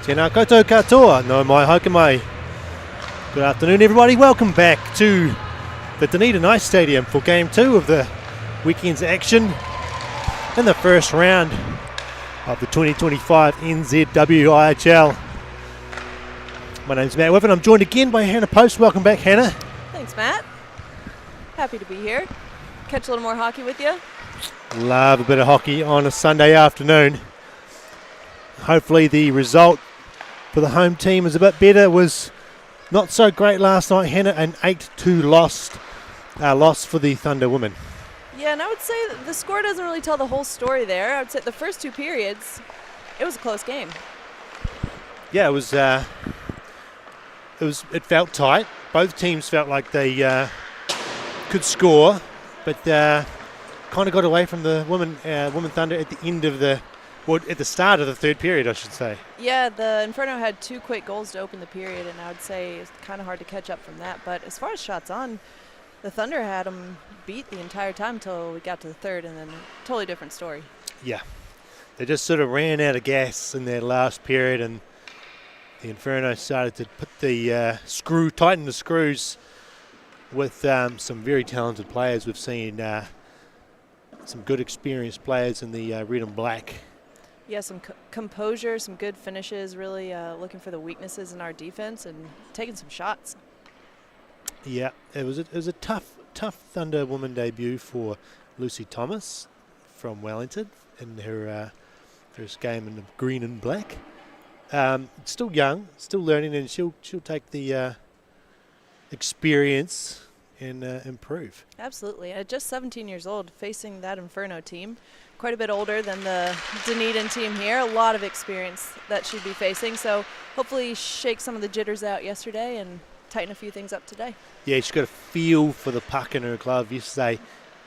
Tēnā koutou katoa, no mai haka mai. Good afternoon everybody, welcome back to the Dunedin Ice Stadium for Game 2 of the weekend's action in the first round of the 2025 NZWIHL. My name's Matt Whiffen, I'm joined again by Hannah Post. Welcome back, Hannah. Thanks, Matt. Happy to be here. Catch a little more hockey with you. Love a bit of hockey on a Sunday afternoon. Hopefully the result for the home team is a bit better. It was not so great last night, Hannah, an 8-2 loss for the Thunder women. Yeah, and I would say that the score doesn't really tell the whole story there. I would say the first two periods, it was a close game. Yeah, it felt tight. Both teams felt like they could score, but kind of got away from the women Thunder at the end of at the start of the third period, I should say. Yeah, the Inferno had two quick goals to open the period, and I would say it's kind of hard to catch up from that. But as far as shots on, the Thunder had them beat the entire time until we got to the third, and then a totally different story. Yeah. They just sort of ran out of gas in their last period, and the Inferno started to put tighten the screws with some very talented players. We've seen some good experienced players in the red and black. Yeah, some composure, some good finishes, really looking for the weaknesses in our defense and taking some shots. Yeah, it was a tough Thunder woman debut for Lucy Thomas from Wellington in her first game in the green and black. Still young, still learning, and she'll take the experience and improve. Absolutely. At just 17 years old, facing that Inferno team, quite a bit older than the Dunedin team here, a lot of experience that she'd be facing. So hopefully shake some of the jitters out yesterday and tighten a few things up today. Yeah, she's got a feel for the puck in her glove yesterday,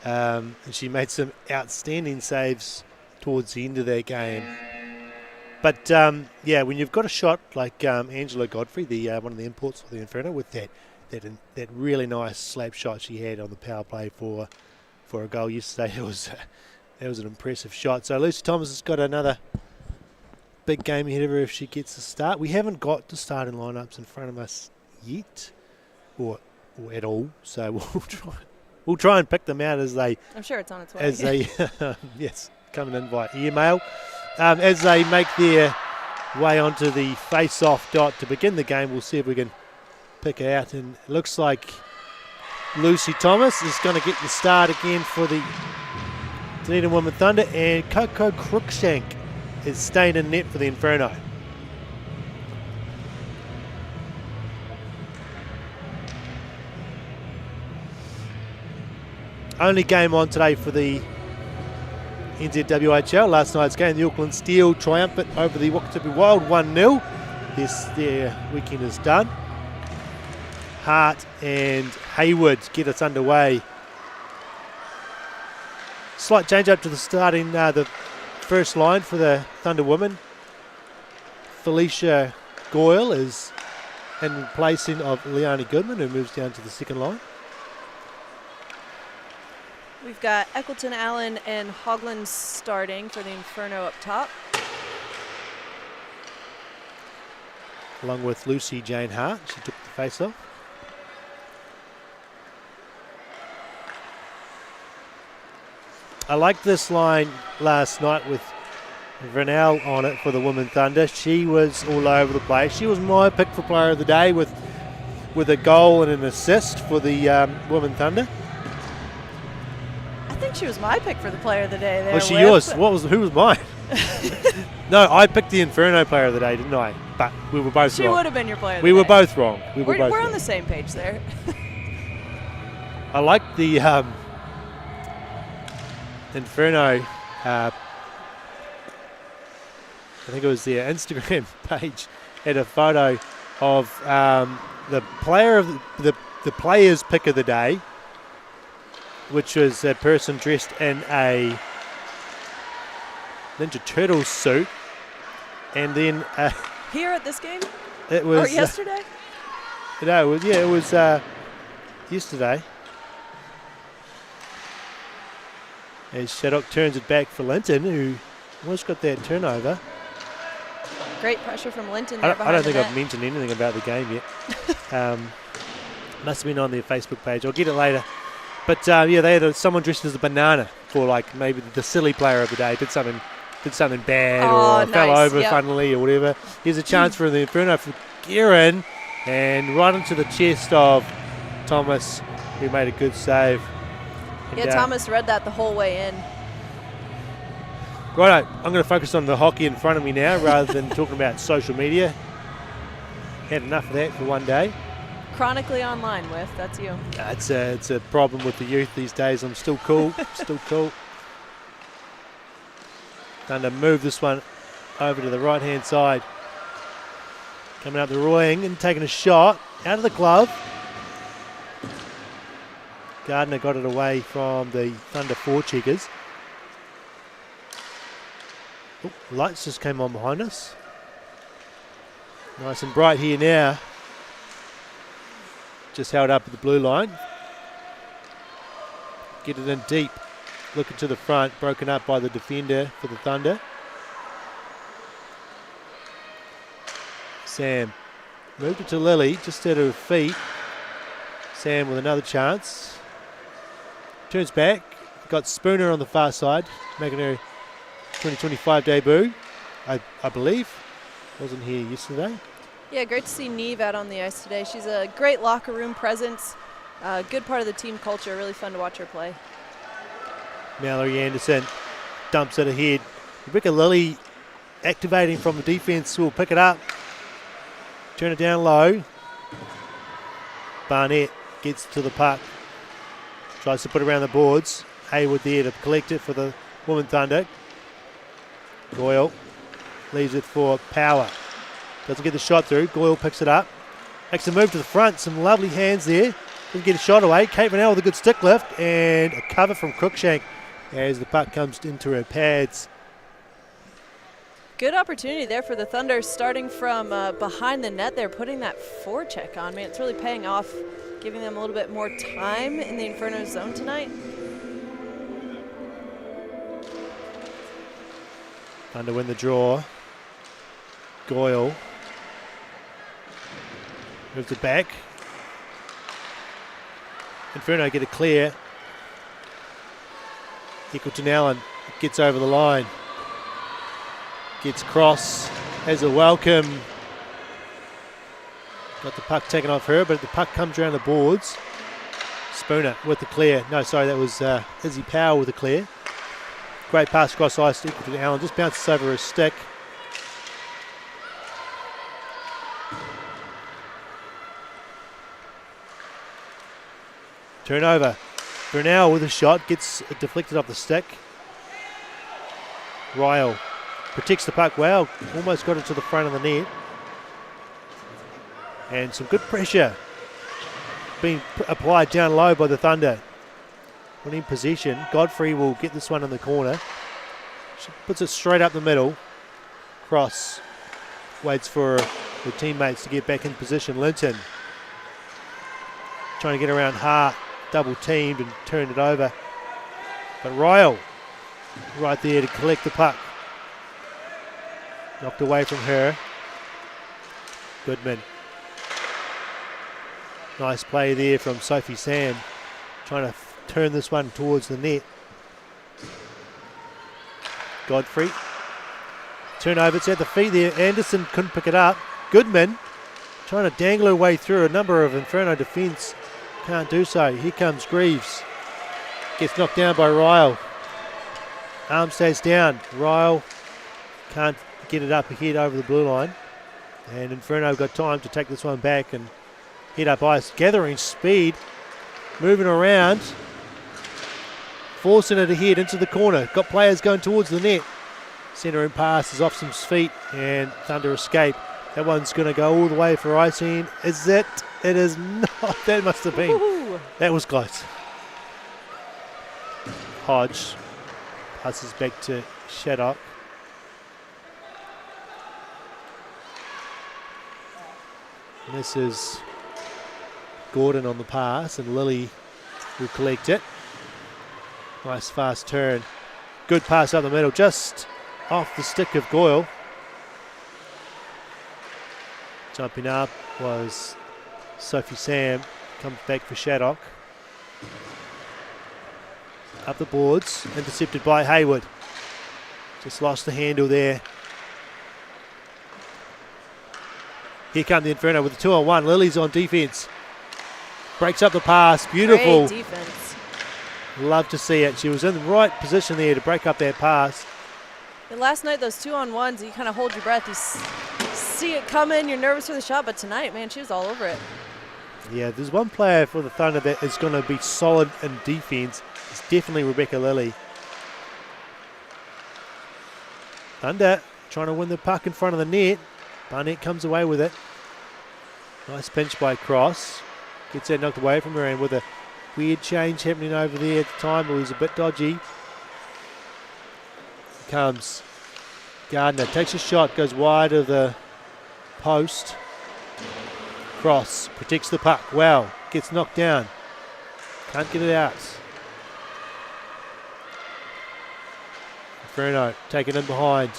and she made some outstanding saves towards the end of their game. But when you've got a shot like Angela Godfrey, one of the imports of the Inferno, with that really nice slap shot she had on the power play for a goal yesterday, that was an impressive shot. So Lucy Thomas has got another big game ahead of her if she gets a start. We haven't got the starting lineups in front of us yet, or at all. So we'll try and pick them out as they. I'm sure it's on its way. As they come and invite email as they make their way onto the face-off dot to begin the game. We'll see if we can pick it out, and it looks like Lucy Thomas is going to get the start again for the Dunedin Women Thunder, and Coco Crookshank is staying in net for the Inferno. Only game on today for the NZWIHL. Last night's game, the Auckland Steel triumphant over the Wakatipu Wild 1-0. Their weekend is done. Hart and Hayward get us underway. Slight change up to the starting, the first line for the Thunder women. Felicia Goyle is in placing of Leonie Goodman, who moves down to the second line. We've got Eccleton, Allen, and Hogland starting for the Inferno up top. Along with Lucy Jane Hart, she took the face-off. I liked this line last night with Vernell on it for the Women Thunder. She was all over the place. She was my pick for player of the day with a goal and an assist for the Women Thunder. I think she was my pick for the player of the day there. Was she yours? Who was mine? No, I picked the Inferno player of the day, didn't I? But we were both wrong. She would have been your player of the day. We were both wrong. We're on the same page there. I like the Inferno, I think it was their Instagram page, had a photo of the player's pick of the day, which was a person dressed in a Ninja Turtles suit, and then here at this game, it was or yesterday. No, it was yesterday. As Shaddock turns it back for Linton, who almost got that turnover. Great pressure from Linton I there don't behind think the I've net. mentioned anything about the game yet. Must have been on their Facebook page. I'll get it later. But yeah, they had someone dressed as a banana for like maybe the silly player of the day. Did something bad or fell nice. over funnily or whatever. Here's a chance for the Inferno for Guerin, and right into the chest of Thomas, who made a good save. And, Yeah, Thomas read that the whole way in. Righto, I'm going to focus on the hockey in front of me now rather than talking about social media. Had enough of that for one day. Chronically online with, that's you. It's a problem with the youth these days. I'm still cool, still cool. Going to move this one over to the right-hand side. Coming up the wing and taking a shot out of the glove. Gardner got it away from the Thunder forecheckers. Oh, lights just came on behind us. Nice and bright here now. Just held up at the blue line. Get it in deep. Looking to the front. Broken up by the defender for the Thunder. Sam moved it to Lily, just at her feet. Sam with another chance. Turns back. Got Spooner on the far side, making her 2025 debut, I believe. Wasn't here yesterday. Yeah, great to see Neve out on the ice today. She's a great locker room presence, good part of the team culture. Really fun to watch her play. Mallory Anderson dumps it ahead. Rebecca Lilly activating from the defense will pick it up. Turn it down low. Barnett gets to the puck. Tries to put it around the boards. Haywood there to collect it for the Women Thunder. Goyle leaves it for Power. Doesn't get the shot through. Goyle picks it up. Makes a move to the front. Some lovely hands there. Doesn't get a shot away. Kate Vanell with a good stick lift. And a cover from Cruikshank as the puck comes into her pads. Good opportunity there for the Thunder, starting from behind the net there, putting that forecheck on. Man, it's really paying off, giving them a little bit more time in the Inferno zone tonight. Thunder win the draw. Goyle moves it back. Inferno get it clear. Eccleton Allen gets over the line. Gets cross, has a welcome. Got the puck taken off her, but the puck comes around the boards. Spooner with the clear. No, sorry, that was Izzy Power with the clear. Great pass across ice to Eccleton Allen. Just bounces over her stick. Turnover. Brunel with a shot, gets it deflected off the stick. Ryle protects the puck well, almost got it to the front of the net. And some good pressure being applied down low by the Thunder. Winning possession. Godfrey will get this one in the corner. She puts it straight up the middle. Cross. Waits for her teammates to get back in position. Linton trying to get around Hart. Double teamed and turned it over. But Ryle right there to collect the puck. Knocked away from her. Goodman. Nice play there from Sophie Sam. Trying to turn this one towards the net. Godfrey. Turnover, it's at the feet there. Anderson couldn't pick it up. Goodman trying to dangle her way through a number of Inferno defence. Can't do so. Here comes Greaves. Gets knocked down by Ryle. Arm stays down. Ryle can't get it up ahead over the blue line. And Inferno got time to take this one back and head up ice. Gathering speed. Moving around. Forcing it ahead into the corner. Got players going towards the net. Centering pass is off some feet and Thunder escape. That one's going to go all the way for icing. Is it? It is not. That must have been. Ooh. That was close. Hodge passes back to Shaddock. And this is Gordon on the pass, and Lily will collect it. Nice fast turn. Good pass up the middle, just off the stick of Goyle. Jumping up was Sophie Sam. Comes back for Shaddock. Up the boards, intercepted by Hayward. Just lost the handle there. Here come the Inferno with the 2-on-1. Lily's on defence. Breaks up the pass. Beautiful. Great defense. Love to see it. She was in the right position there to break up that pass. And last night, those 2-on-1s, you kind of hold your breath. You see it coming. You're nervous for the shot. But tonight, man, she was all over it. Yeah, there's one player for the Thunder that is going to be solid in defence. It's definitely Rebecca Lilly. Thunder trying to win the puck in front of the net. Barnett comes away with it. Nice pinch by Cross. Gets that knocked away from her, and with a weird change happening over there at the time, it was a bit dodgy. Here comes Gardner. Takes a shot, goes wide of the post. Cross protects the puck well. Gets knocked down. Can't get it out. Inferno taken in behind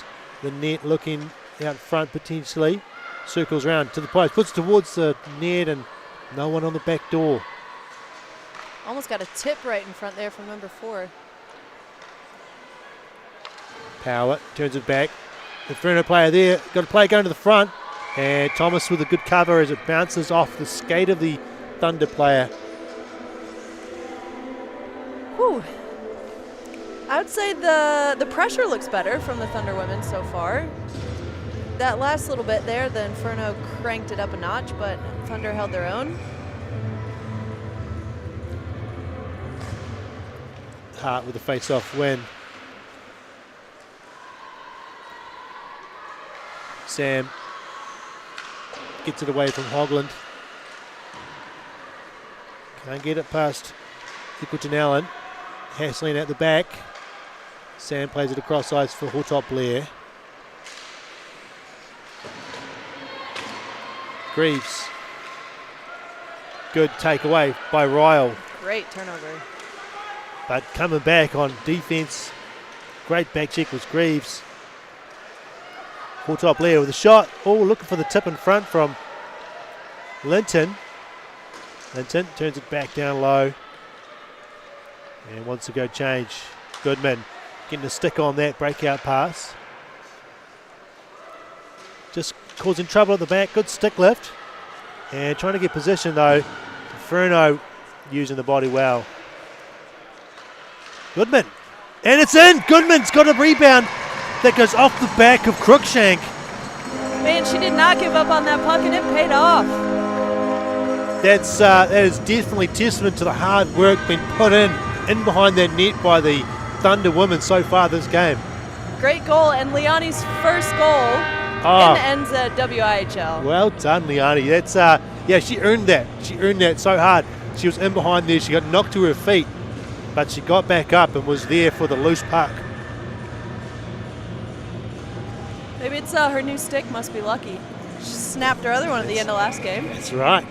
the net, looking out front potentially. Circles round to the post, puts towards the net, and no one on the back door. Almost got a tip right in front there from number 4. Power turns it back. Inferno player there. Got a player going to the front. And Thomas with a good cover as it bounces off the skate of the Thunder player. Whew. I would say the pressure looks better from the Thunder women so far. That last little bit there, the Inferno cranked it up a notch, but Thunder held their own. Hart with a face-off win. Sam gets it away from Hogland. Can't get it past Equaton Allen. Haslin at the back. Sam plays it across ice for Hortop Blair. Greaves. Good takeaway by Ryle. Great turnover. But coming back on defence, great back check was Greaves. Hortop Blair with a shot. Oh, looking for the tip in front from Linton. Linton turns it back down low. And wants to go change. Goodman getting a stick on that breakout pass. Just causing trouble at the back. Good stick lift. And trying to get position though. Inferno using the body well. Goodman. And it's in. Goodman's got a rebound that goes off the back of Crookshank. Man, she did not give up on that puck, and it paid off. That is definitely testament to the hard work being put in behind that net by the Thunder women so far this game. Great goal, and Liani's first goal in the NZWIHL. Well done, Liani. That's yeah, she earned that. She earned that so hard. She was in behind there. She got knocked to her feet, but she got back up and was there for the loose puck. Maybe it's her new stick must be lucky. She snapped her other one at the end of last game. That's right.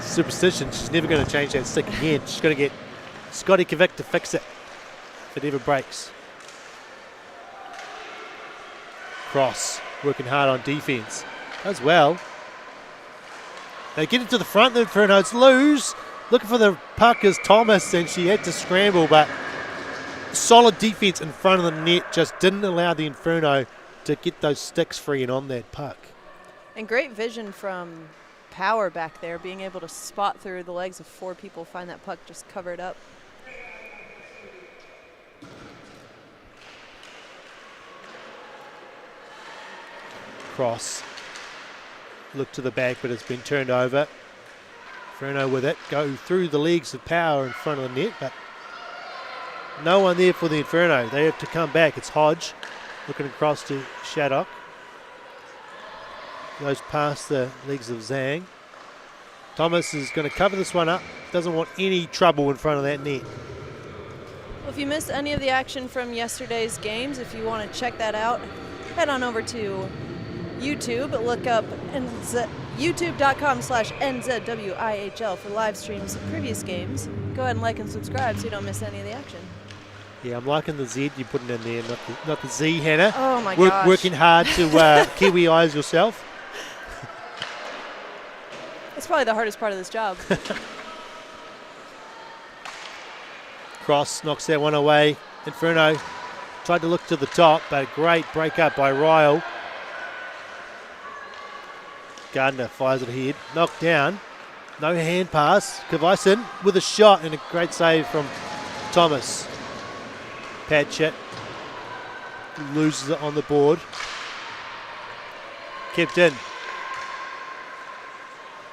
Superstition. She's never going to change that stick again. She's got to get Scotty Kovic to fix it if it ever breaks. Cross working hard on defence. Does well. They get it to the front. The Infernos lose. Looking for the puck is Thomas, and she had to scramble, but solid defence in front of the net just didn't allow the Inferno to get those sticks free and on that puck. And great vision from Power back there, being able to spot through the legs of 4 people, find that puck just covered up. Cross. Look to the back, but it's been turned over. Inferno with it. Go through the legs of Power in front of the net, but no one there for the Inferno. They have to come back. It's Hodge looking across to Shaddock. Goes past the legs of Zhang. Thomas is going to cover this one up. Doesn't want any trouble in front of that net. Well, if you missed any of the action from yesterday's games, if you want to check that out, head on over to YouTube. Look up youtube.com/NZWIHL for live streams of previous games. Go ahead and like and subscribe so you don't miss any of the action. Yeah, I'm liking the Z you're putting in there, not the Z, Hannah. Oh my gosh. Working hard to Kiwi eyes yourself. That's probably the hardest part of this job. Cross knocks that one away. Inferno tried to look to the top, but a great break up by Ryle. Gardner fires it ahead. Knocked down. No hand pass. Kavaisen with a shot and a great save from Thomas. Patchett loses it on the board. Kept in.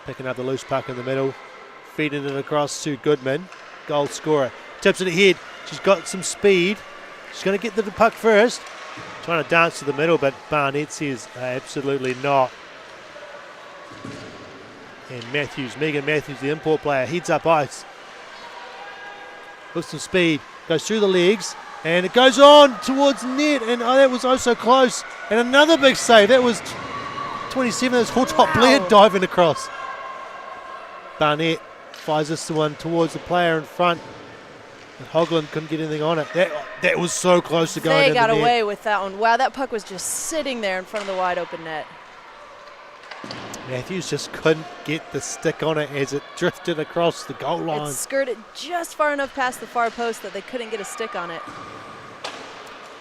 Picking up the loose puck in the middle. Feeding it across to Goodman. Goal scorer. Tips it ahead. She's got some speed. She's going to get the puck first. Trying to dance to the middle, but Barnett says absolutely not. And Megan Matthews, the import player, heads up ice. With some speed. Goes through the legs. And it goes on towards net. And that was oh so close. And another big save. That was 27. That's Hilltop Blair diving across. Barnett fires this one towards the player in front. And Hogland couldn't get anything on it. That was so close to going in the net. They got away with that one. Wow, that puck was just sitting there in front of the wide open net. Matthews just couldn't get the stick on it as it drifted across the goal line. It skirted just far enough past the far post that they couldn't get a stick on it.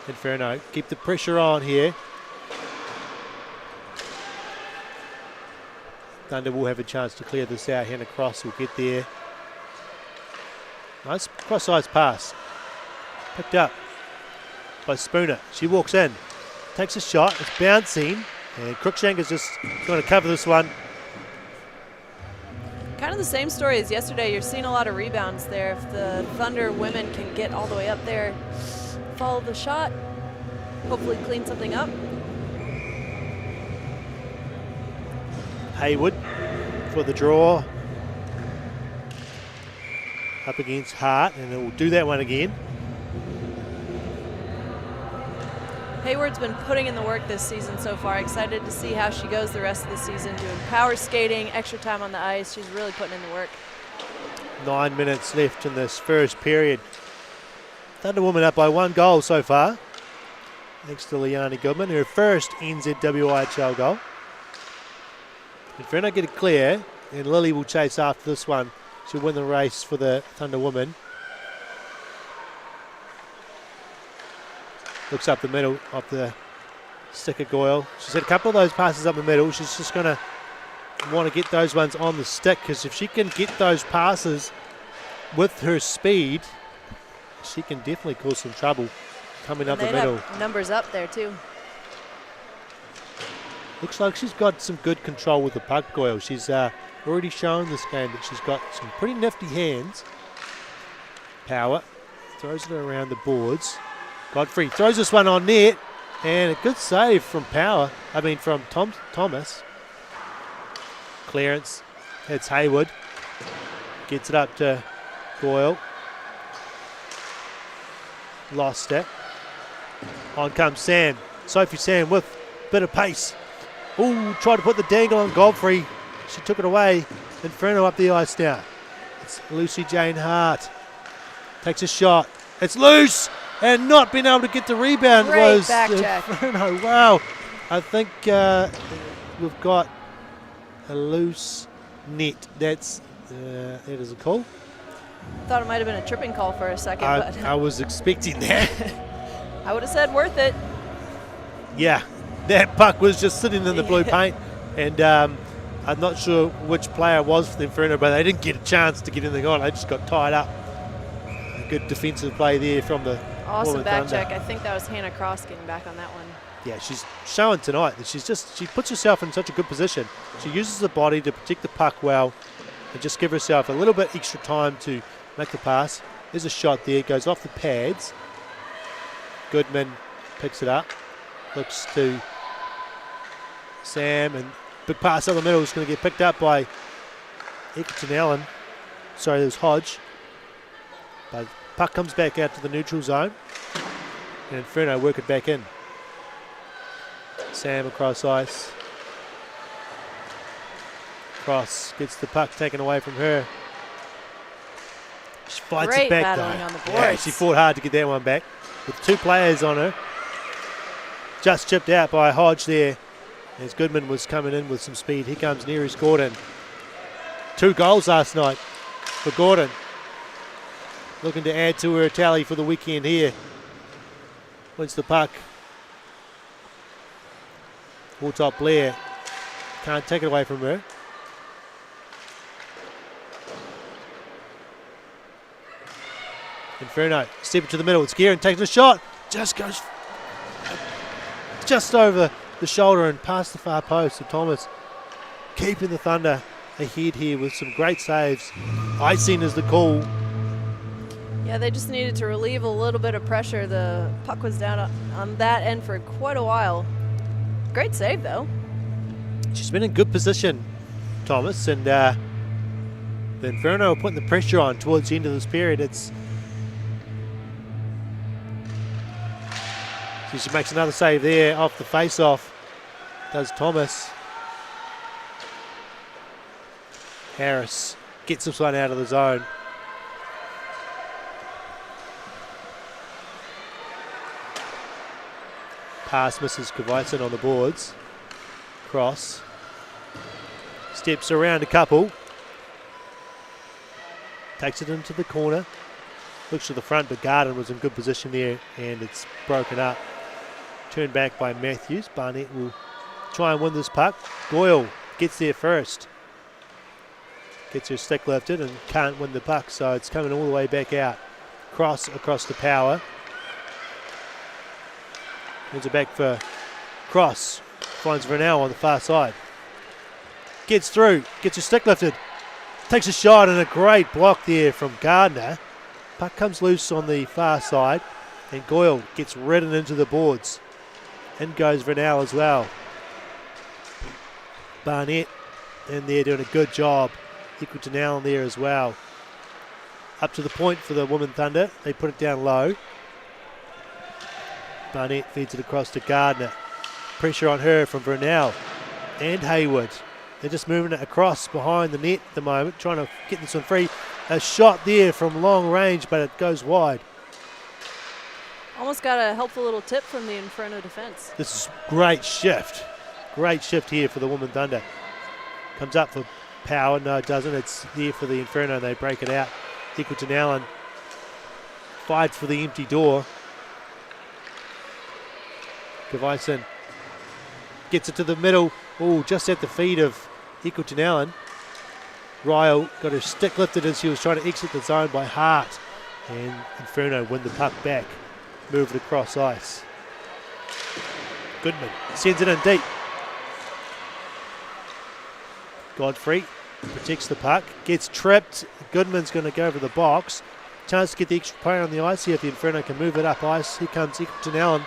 Inferno keep the pressure on here. Thunder will have a chance to clear this out. Hannah Cross will get there. Nice cross-ice pass. Picked up by Spooner. She walks in. Takes a shot. It's bouncing. And Cruikshank is just going to cover this one. Kind of the same story as yesterday. You're seeing a lot of rebounds there. If the Thunder women can get all the way up there, follow the shot, hopefully clean something up. Haywood for the draw. Up against Hart, and it will do that one again. Hayward's been putting in the work this season so far. Excited to see how she goes the rest of the season, doing power skating, extra time on the ice. She's really putting in the work. 9 minutes left in this first period. Thunder Woman up by 1 goal so far. Thanks to Liani Goodman, her first NZWIHL goal. Inferno get it clear, and Lily will chase after this one. She'll win the race for the Thunder Woman. Looks up the middle of the stick of Goyle. She's had a couple of those passes up the middle. She's just going to want to get those ones on the stick, because if she can get those passes with her speed, she can definitely cause some trouble coming up the middle. Numbers up there too. Looks like she's got some good control with the puck, Goyle. She's already shown this game that she's got some pretty nifty hands. Power throws it around the boards. Godfrey throws this one on net, and a good save from from Thomas. Clearance, it's Haywood. Gets it up to Goyle. Lost it. On comes Sam. Sophie Sam with a bit of pace. Ooh, tried to put the dangle on Godfrey. She took it away. Inferno up the ice now. It's Lucy Jane Hart. Takes a shot. It's loose, and not being able to get the rebound was Inferno. Wow. I think we've got a loose net. That is a call. Thought it might have been a tripping call for a second. But I was expecting that. I would have said worth it. Yeah, that puck was just sitting in the blue paint, and I'm not sure which player it was for the Inferno, but they didn't get a chance to get anything on. They just got tied up. A good defensive play there from the awesome back Thunder. check. I think that was Hannah Cross getting back on that one. Yeah, she's showing tonight that she puts herself in such a good position. She uses the body to protect the puck well and just give herself a little bit extra time to make the pass. There's a shot there. It goes off the pads. Goodman picks it up. Looks to Sam, and big pass up the middle is going to get picked up by Egerton Allen. Sorry, there's Hodge. But puck comes back out to the neutral zone, and Inferno work it back in. Sam across ice. Cross gets the puck taken away from her. She fights Great it back battling though. on the boards. Yeah, she fought hard to get that one back. With 2 players on her. Just chipped out by Hodge there as Goodman was coming in with some speed. Here comes Neres Gordon. 2 goals last night for Gordon. Looking to add to her tally for the weekend here. Wins the puck. Full top Blair. Can't take it away from her. Inferno, step to the middle. It's Gearin takes a shot. Just goes just over the shoulder and past the far post. So Thomas keeping the Thunder ahead here with some great saves. Icing is the call. Yeah, they just needed to relieve a little bit of pressure. The puck was down on that end for quite a while. Great save, though. She's been in good position, Thomas, and the Inferno are putting the pressure on towards the end of this period. She makes another save there off the face-off. Does Thomas. Harris gets this one out of the zone. Pass misses Kvaisen on the boards. Cross. Steps around a couple. Takes it into the corner. Looks to the front, but Garden was in good position there, and it's broken up. Turned back by Matthews. Barnett will try and win this puck. Doyle gets there first. Gets her stick lifted and can't win the puck, so it's coming all the way back out. Cross across the power. Wins it back for Cross. Finds Vernell on the far side. Gets through. Gets her stick lifted. Takes a shot and a great block there from Gardner. Puck comes loose on the far side and Goyle gets ridden into the boards. In goes Vernell as well. Barnett in there doing a good job. Equal to now in there as well. Up to the point for the Women Thunder. They put it down low. Barnett feeds it across to Gardner. Pressure on her from Vernell and Hayward. They're just moving it across behind the net at the moment, trying to get this one free. A shot there from long range, but it goes wide. Almost got a helpful little tip from the Inferno defense. This is great shift. Great shift here for the Women Thunder. Comes up for power. No, it doesn't. It's there for the Inferno. They break it out. Equal to Allen. Fights for the empty door. Kvaisen gets it to the middle. Oh, just at the feet of Equal Allen. Ryle got her stick lifted as she was trying to exit the zone by Hart. And Inferno win the puck back. Move it across ice. Goodman sends it in deep. Godfrey protects the puck. Gets tripped. Goodman's going to go over the box. Chance to get the extra player on the ice here if the Inferno can move it up ice. Here comes Equal Allen.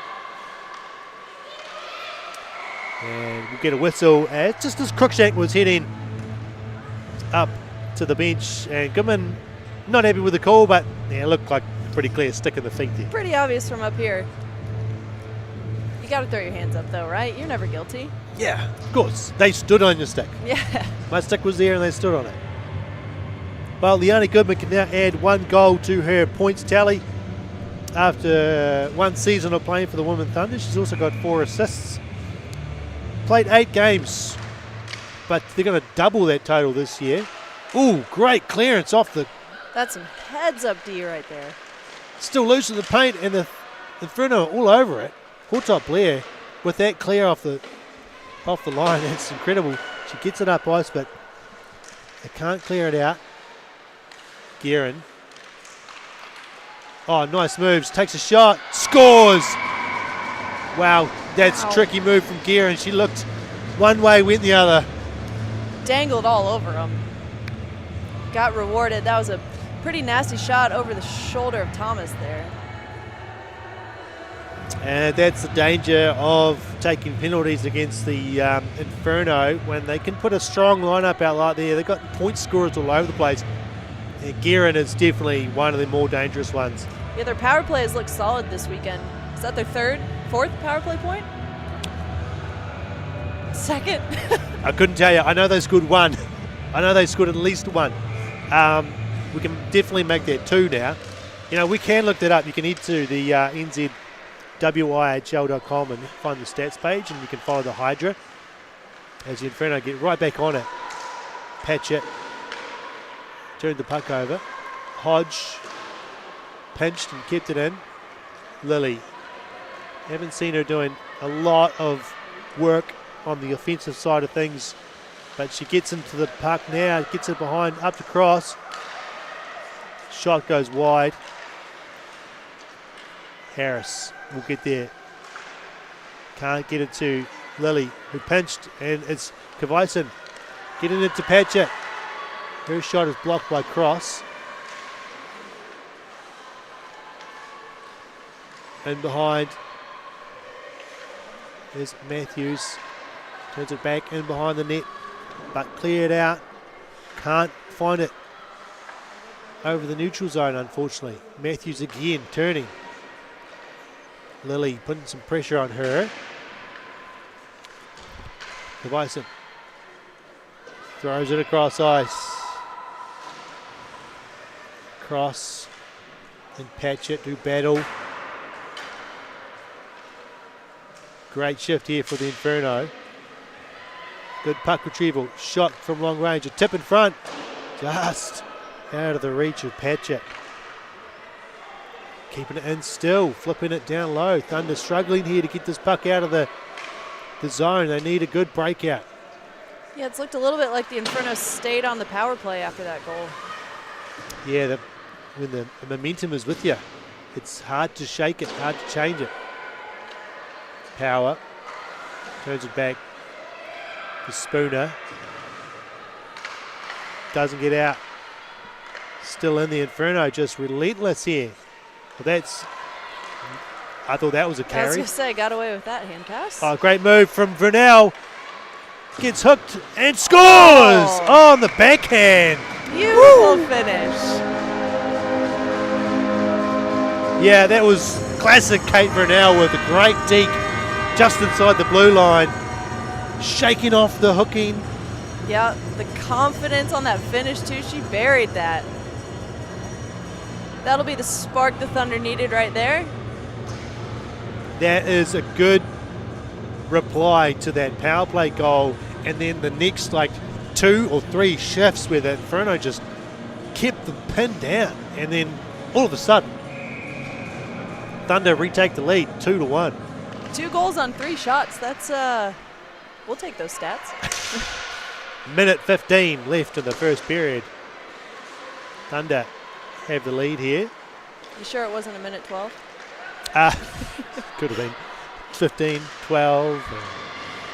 And we'll get a whistle. Just as Cruikshank was heading up to the bench. And Goodman not happy with the call, but it looked like a pretty clear stick in the feet there. Pretty obvious from up here. You got to throw your hands up though, right? You're never guilty. Yeah, of course. They stood on your stick. Yeah. My stick was there and they stood on it. Well, Leonie Goodman can now add 1 goal to her points tally after 1 season of playing for the Women Thunder. She's also got 4 assists. Played 8 games, but they're going to double that total this year. Ooh, great clearance off the... That's some heads-up D right there. Still loose in the paint, and the Inferno all over it. Hortop Blair with that clear off the line. It's incredible. She gets it up ice, but they can't clear it out. Guerin. Oh, nice moves. Takes a shot. Scores! Wow, that's a tricky move from Guerin. She looked one way, went the other. Dangled all over him. Got rewarded. That was a pretty nasty shot over the shoulder of Thomas there. And that's the danger of taking penalties against the Inferno when they can put a strong lineup out like there. They've got point scorers all over the place. And Guerin is definitely one of the more dangerous ones. Yeah, their power play has looked solid this weekend. Is that their fourth power play point? Second? I couldn't tell you. I know they scored 1. I know they scored at least 1. We can definitely make that 2 now. You know, we can look that up. You can head to the NZWIHL.com and find the stats page, and you can follow the Hydra as the Inferno get right back on it. Patch it. turned the puck over. Hodge pinched and kept it in. Lily, haven't seen her doing a lot of work on the offensive side of things, but she gets into the puck now, gets it behind, up to cross. Shot goes wide. Harris will get there. Can't get it to Lily, who pinched, and it's Kavaisen getting it to Patchett. Her shot is blocked by Cross. And behind is Matthews. Turns it back in behind the net, but cleared out. Can't find it over the neutral zone, unfortunately. Matthews again turning. Lily putting some pressure on her. Kavaisen throws it across ice. Cross and Patchett do battle. Great shift here for the Inferno. Good puck retrieval. Shot from long range. A tip in front. Just out of the reach of Patchett. Keeping it in still. Flipping it down low. Thunder struggling here to get this puck out of the zone. They need a good breakout. Yeah, it's looked a little bit like the Inferno stayed on the power play after that goal. Yeah, when the momentum is with you, it's hard to shake it, hard to change it. Power turns it back to Spooner. Doesn't get out. Still in the Inferno, just relentless here. Well, I thought that was a carry. I was going to say, got away with that hand pass. Oh, great move from Vernell. Gets hooked and scores on the backhand. Beautiful finish. Yeah, that was classic Kate Vernell with a great deke just inside the blue line. Shaking off the hooking. Yeah, the confidence on that finish too. She buried that. That'll be the spark the Thunder needed right there. That is a good reply to that power play goal, and then the next 2 or 3 shifts where the Inferno just kept them pinned down, and then all of a sudden Thunder retake the lead 2-1. 2 goals on 3 shots. That's we'll take those stats. Minute 15 left in the first period. Thunder have the lead here. You sure it wasn't a minute 12? Could have been 15, 12.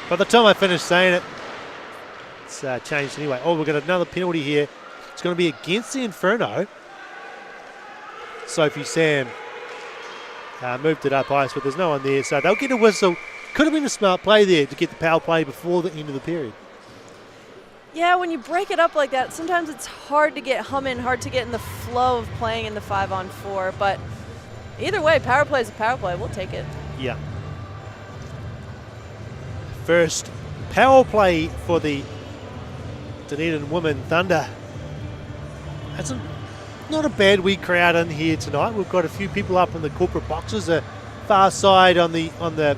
By the time I finished saying it, it's changed anyway. Oh, we've got another penalty here. It's going to be against the Inferno. Sophie Sam moved it up ice, but there's no one there, so they'll get a whistle. Could have been a smart play there to get the power play before the end of the period. Yeah, when you break it up like that, sometimes it's hard to get humming, hard to get in the flow of playing in the 5-on-4, but either way, power play is a power play. We'll take it. Yeah. First power play for the Dunedin Women Thunder. That's not a bad wee crowd in here tonight. We've got a few people up in the corporate boxes. The far side on the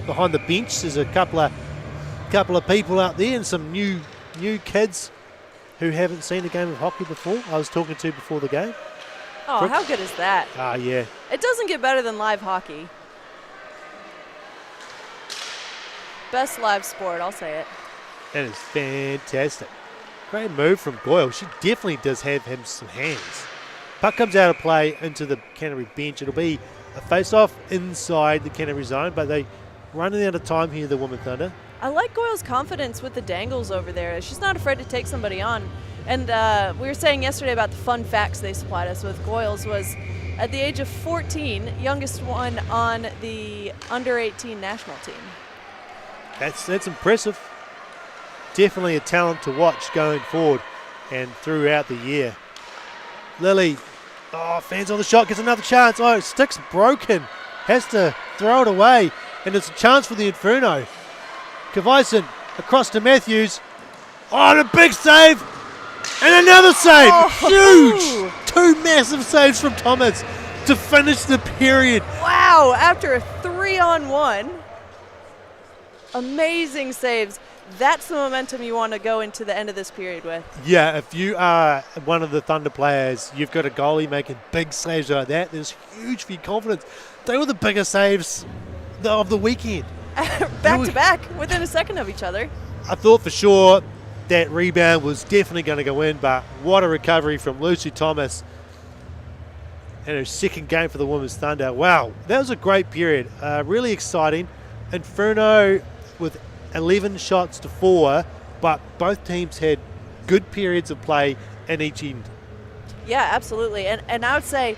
behind the bench. There's a couple of people out there and some new kids who haven't seen a game of hockey before. I was talking to before the game. Oh, how good is that? Yeah. It doesn't get better than live hockey. Best live sport, I'll say it. That is fantastic. Great move from Goyle. She definitely does have him some hands. Puck comes out of play into the Canterbury bench. It'll be a face-off inside the Canterbury zone, but they running out of time here, the Women Thunder. I like Goyle's confidence with the dangles over there. She's not afraid to take somebody on. And we were saying yesterday about the fun facts they supplied us with. Goyle's was, at the age of 14, youngest one on the under-18 national team. That's impressive. Definitely a talent to watch going forward and throughout the year. Lily, fans on the shot, gets another chance. Stick's broken. Has to throw it away. And it's a chance for the Inferno. Kavaisen across to Matthews. And a big save. And another save. Huge. 2 massive saves from Thomas to finish the period. Wow, after a 3-on-1. Amazing saves. That's the momentum you want to go into the end of this period with. Yeah, if you are one of the Thunder players, you've got a goalie making big saves like that. There's huge for your confidence. They were the biggest saves of the weekend. Back to back, within a second of each other. I thought for sure that rebound was definitely going to go in, but what a recovery from Lucy Thomas and her second game for the Women's Thunder. Wow, that was a great period. Really exciting. Inferno with 11 shots to 4, but both teams had good periods of play in each end. Yeah, absolutely. And I would say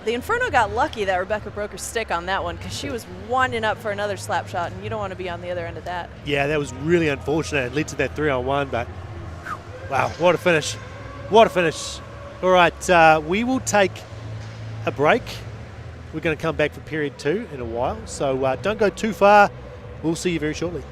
the Inferno got lucky that Rebecca broke her stick on that one because she was winding up for another slap shot, and you don't want to be on the other end of that. Yeah, that was really unfortunate. It led to that 3-on-1, but wow, what a finish. What a finish. All right, we will take a break. We're going to come back for period 2 in a while, so don't go too far. We'll see you very shortly.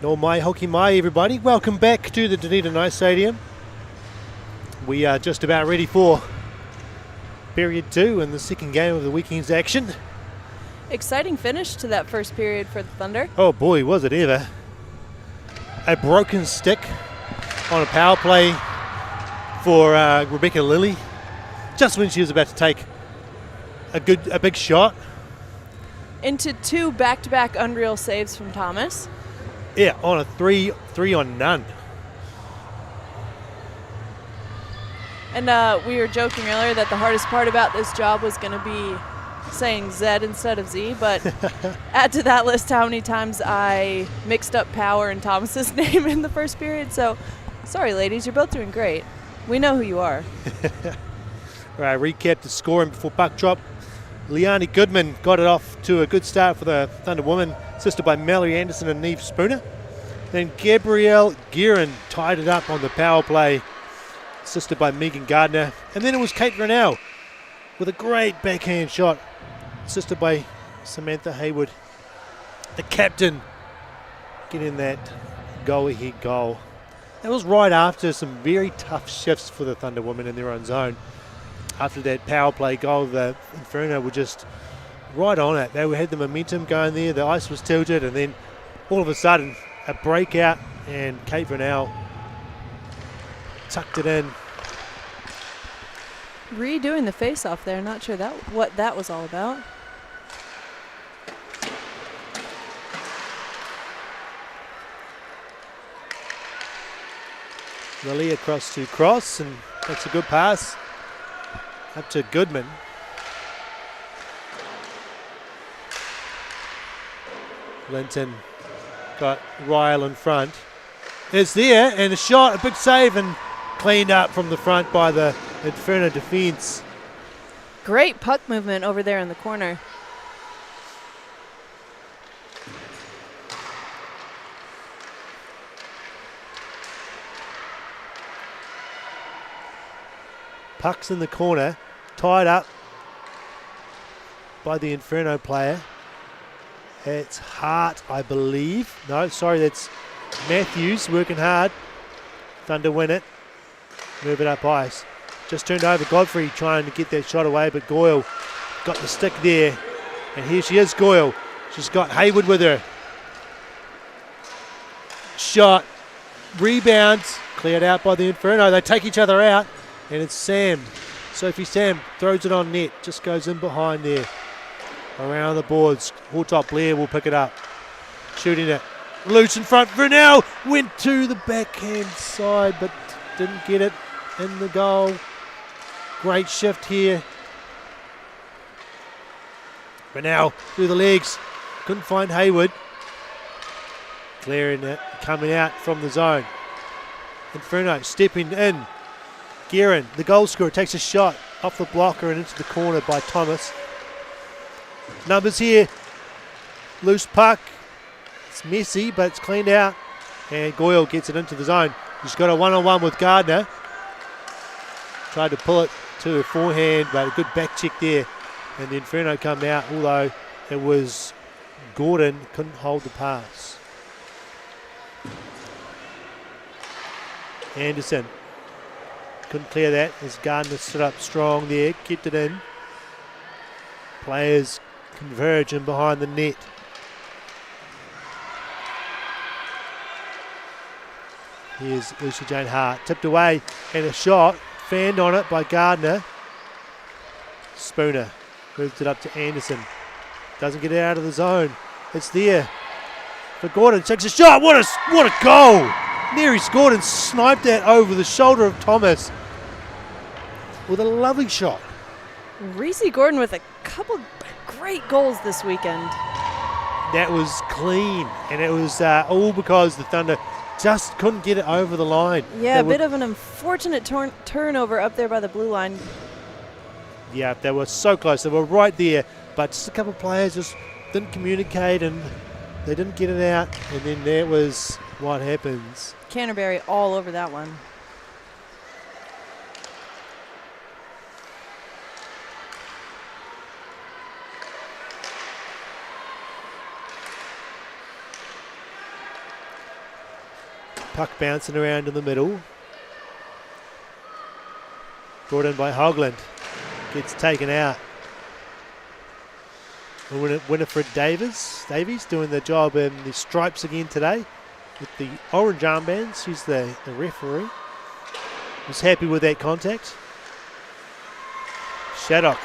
No mai, hoki mai, everybody. Welcome back to the Dunedin Ice Stadium. We are just about ready for period 2 and the second game of the weekend's action. Exciting finish to that first period for the Thunder. Oh boy, was it ever. A broken stick on a power play for Rebecca Lilly, just when she was about to take a big shot. Into 2 back-to-back unreal saves from Thomas. Yeah, on a 3 on none. And we were joking earlier that the hardest part about this job was going to be saying Z instead of Z, but add to that list how many times I mixed up Power and Thomas's name in the first period. So, sorry, ladies, you're both doing great. We know who you are. Right, recap the scoring before puck drop. Leonie Goodman got it off to a good start for the Thunder women, assisted by Mallory Anderson and Neve Spooner. Then Gabrielle Guerin tied it up on the power play, assisted by Megan Gardner. And then it was Kate Rennell with a great backhand shot, assisted by Samantha Haywood, the captain, getting that go-ahead goal. That was right after some very tough shifts for the Thunder women in their own zone. After that power play goal, the Inferno were just right on it. They had the momentum going there, the ice was tilted, and then all of a sudden a breakout, and Kate Rennell tucked it in. Redoing the face-off there, not sure what that was all about. Lily across to Cross, and that's a good pass up to Goodman. Linton got Ryle in front. It's there, and a shot, a big save, and cleaned up from the front by the Inferno defence. Great puck movement over there in the corner. Puck's in the corner, tied up by the Inferno player. It's Hart, I believe. No, sorry, that's Matthews working hard. Thunder win it. Move it up ice. Just turned over. Godfrey trying to get that shot away, but Goyle got the stick there. And here she is, Goyle. She's got Haywood with her. Shot. Rebounds. Cleared out by the Inferno. They take each other out. And it's Sam. Sophie Sam throws it on net. Just goes in behind there. Around the boards. Hortop Blair will pick it up. Shooting it. Loose in front. Rennell went to the backhand side, but didn't get it in the goal. Great shift here. Rennell through the legs. Couldn't find Haywood. Clearing it. Coming out from the zone. Inferno stepping in. Guerin, the goal scorer, takes a shot off the blocker and into the corner by Thomas. Numbers here. Loose puck. It's messy, but it's cleaned out. And Goyle gets it into the zone. He's got a one-on-one with Gardner. Tried to pull it to a forehand, but a good back check there. And the Inferno come out, although it was Gordon, couldn't hold the pass. Anderson couldn't clear that as Gardner stood up strong there, kept it in. Players converge in behind the net. Here's Lucy Jane Hart, tipped away and a shot, fanned on it by Gardner. Spooner moved it up to Anderson. Doesn't get it out of the zone. It's there for Gordon, takes a shot, what a goal! Mary Gordon sniped that over the shoulder of Thomas with a lovely shot. Reese Gordon with a couple great goals this weekend. That was clean, and it was all because the Thunder just couldn't get it over the line. Yeah, a bit of an unfortunate turnover up there by the blue line. Yeah, they were so close. They were right there, but just a couple of players just didn't communicate and they didn't get it out, and then that was what happens. Canterbury all over that one. Puck bouncing around in the middle. Brought in by Hogland. Gets taken out. Winifred Davies doing the job in the stripes again today with the orange armbands. She's the referee. Was happy with that contact. Shaddock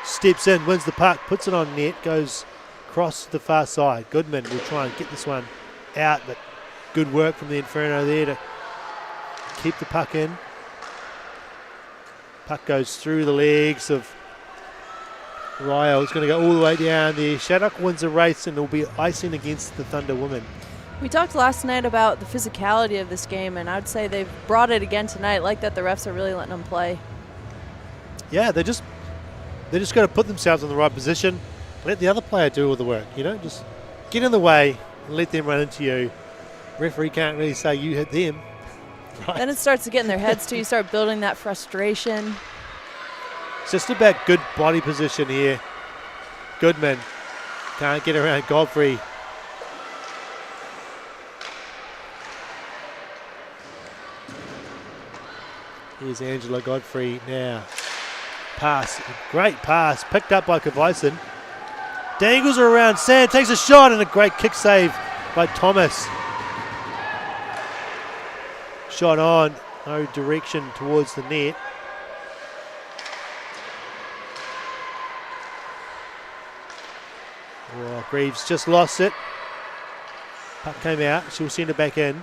steps in, wins the puck, puts it on net, goes across the far side. Goodman will try and get this one out, but good work from the Inferno there to keep the puck in. Puck goes through the legs of Ryle. It's going to go all the way down there. Shaddock wins the race and will be icing against the Thunder women. We talked last night about the physicality of this game, and I'd say they've brought it again tonight. Like that, the refs are really letting them play. Yeah, they just got to put themselves in the right position. Let the other player do all the work. Just get in the way and let them run into you. Referee can't really say you hit them. Right. Then it starts to get in their heads too. You start building that frustration. It's just about good body position here. Goodman can't get around Godfrey. Here's Angela Godfrey now. Pass, great pass, picked up by Kavaisen. Dangles her around Sand, takes a shot and a great kick save by Thomas. Shot on, no direction towards the net. Oh, Greaves just lost it. Puck came out, she'll send it back in.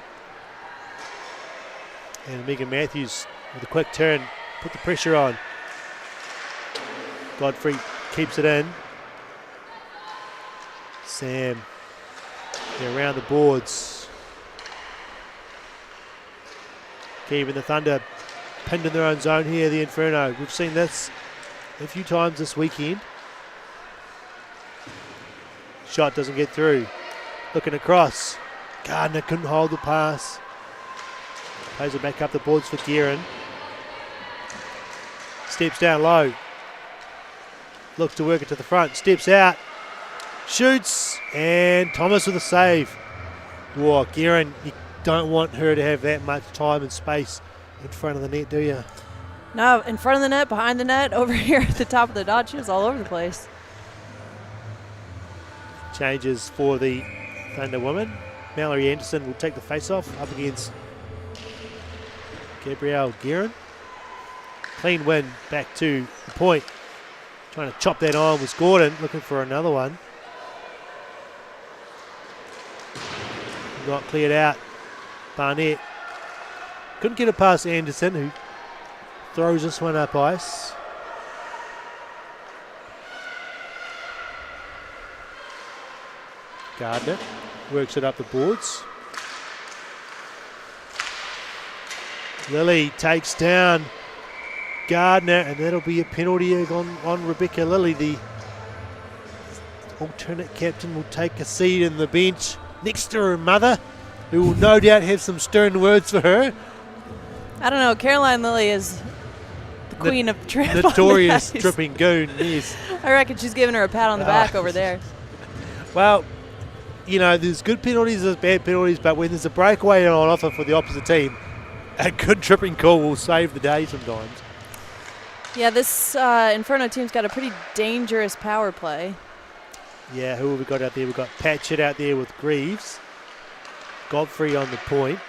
And Megan Matthews with a quick turn, put the pressure on. Godfrey keeps it in. Sam, they're around the boards. Keeping the Thunder pinned in their own zone here, the Inferno. We've seen this a few times this weekend. Shot doesn't get through. Looking across. Gardner couldn't hold the pass. Plays it back up the boards for Guerin. Steps down low. Looks to work it to the front. Steps out. Shoots. And Thomas with a save. Whoa, Guerin, you don't want her to have that much time and space in front of the net, do you? No, in front of the net, behind the net, over here at the top of the dot. She was all over the place. Changes for the Thunder woman. Mallory Anderson will take the face-off up against Gabrielle Guerin. Clean win back to the point. Trying to chop that on was Gordon, looking for another one. Got cleared out. Barnett couldn't get it past Anderson, who throws this one up ice. Gardner works it up the boards. Lilly takes down Gardner, and that'll be a penalty on Rebecca Lilly. The alternate captain will take a seat in the bench next to her mother, who will no doubt have some stern words for her. I don't know. Caroline Lilly is the queen of trip. Notorious tripping goon, yes. I reckon she's giving her a pat on the back over there. Well, there's good penalties, there's bad penalties, but when there's a breakaway on offer for the opposite team, a good tripping call will save the day sometimes. Yeah, this Inferno team's got a pretty dangerous power play. Yeah, who have we got out there? We've got Patchett out there with Greaves. Godfrey on the point.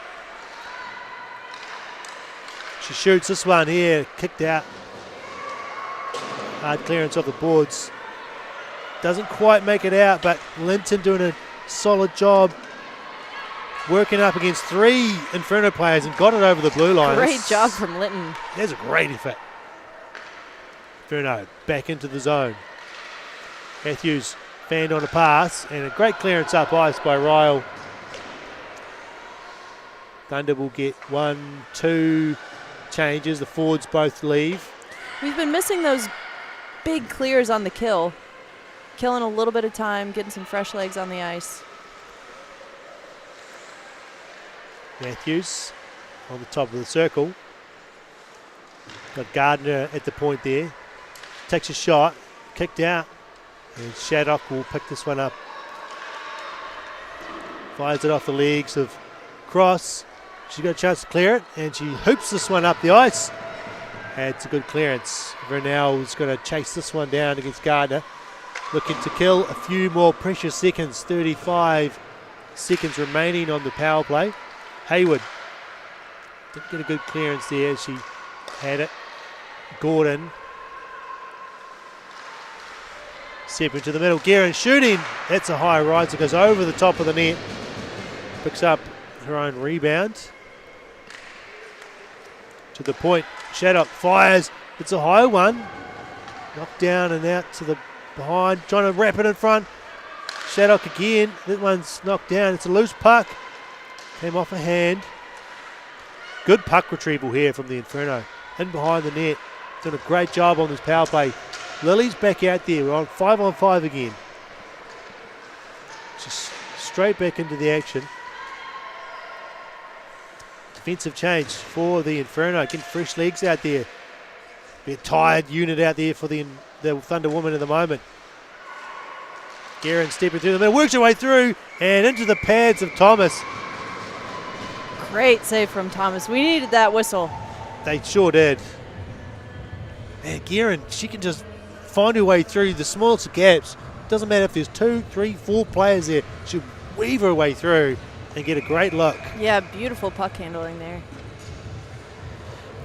She shoots this one here, kicked out. Hard clearance off the boards. Doesn't quite make it out, but Linton doing a solid job working up against three Inferno players and got it over the blue line. Great job from Linton. That's a great effort. Inferno back into the zone. Matthews fanned on a pass and a great clearance up ice by Ryle. Thunder will get 1-2 changes. The forwards both leave. We've been missing those big clears on the kill. Killing a little bit of time, getting some fresh legs on the ice. Matthews on the top of the circle. Got Gardner at the point there. Takes a shot, kicked out. And Shaddock will pick this one up. Fires it off the legs of Cross. She got a chance to clear it, and she hoops this one up the ice. And it's a good clearance. Vernell's going to chase this one down against Gardner. Looking to kill a few more precious seconds. 35 seconds remaining on the power play. Hayward didn't get a good clearance there. She had it. Gordon. Step into the middle. Guerin shooting. That's a high rise. It goes over the top of the net. Picks up her own rebound. To the point. Shaddock fires. It's a high one. Knocked down and out to the behind. Trying to wrap it in front. Shaddock again. That one's knocked down. It's a loose puck. Came off a hand. Good puck retrieval here from the Inferno. In behind the net. Doing a great job on this power play. Lily's back out there. We're on 5-on-5 again. Just straight back into the action. Defensive change for the Inferno. Getting fresh legs out there. Be a tired unit out there for the Thunder Woman at the moment. Guerin stepping through the middle. Works her way through and into the pads of Thomas. Great save from Thomas. We needed that whistle. They sure did. Man, Guerin, she can just find her way through the smallest of gaps. Doesn't matter if there's 2, 3, 4 players there. She'll weave her way through and get a great look. Yeah, beautiful puck handling there.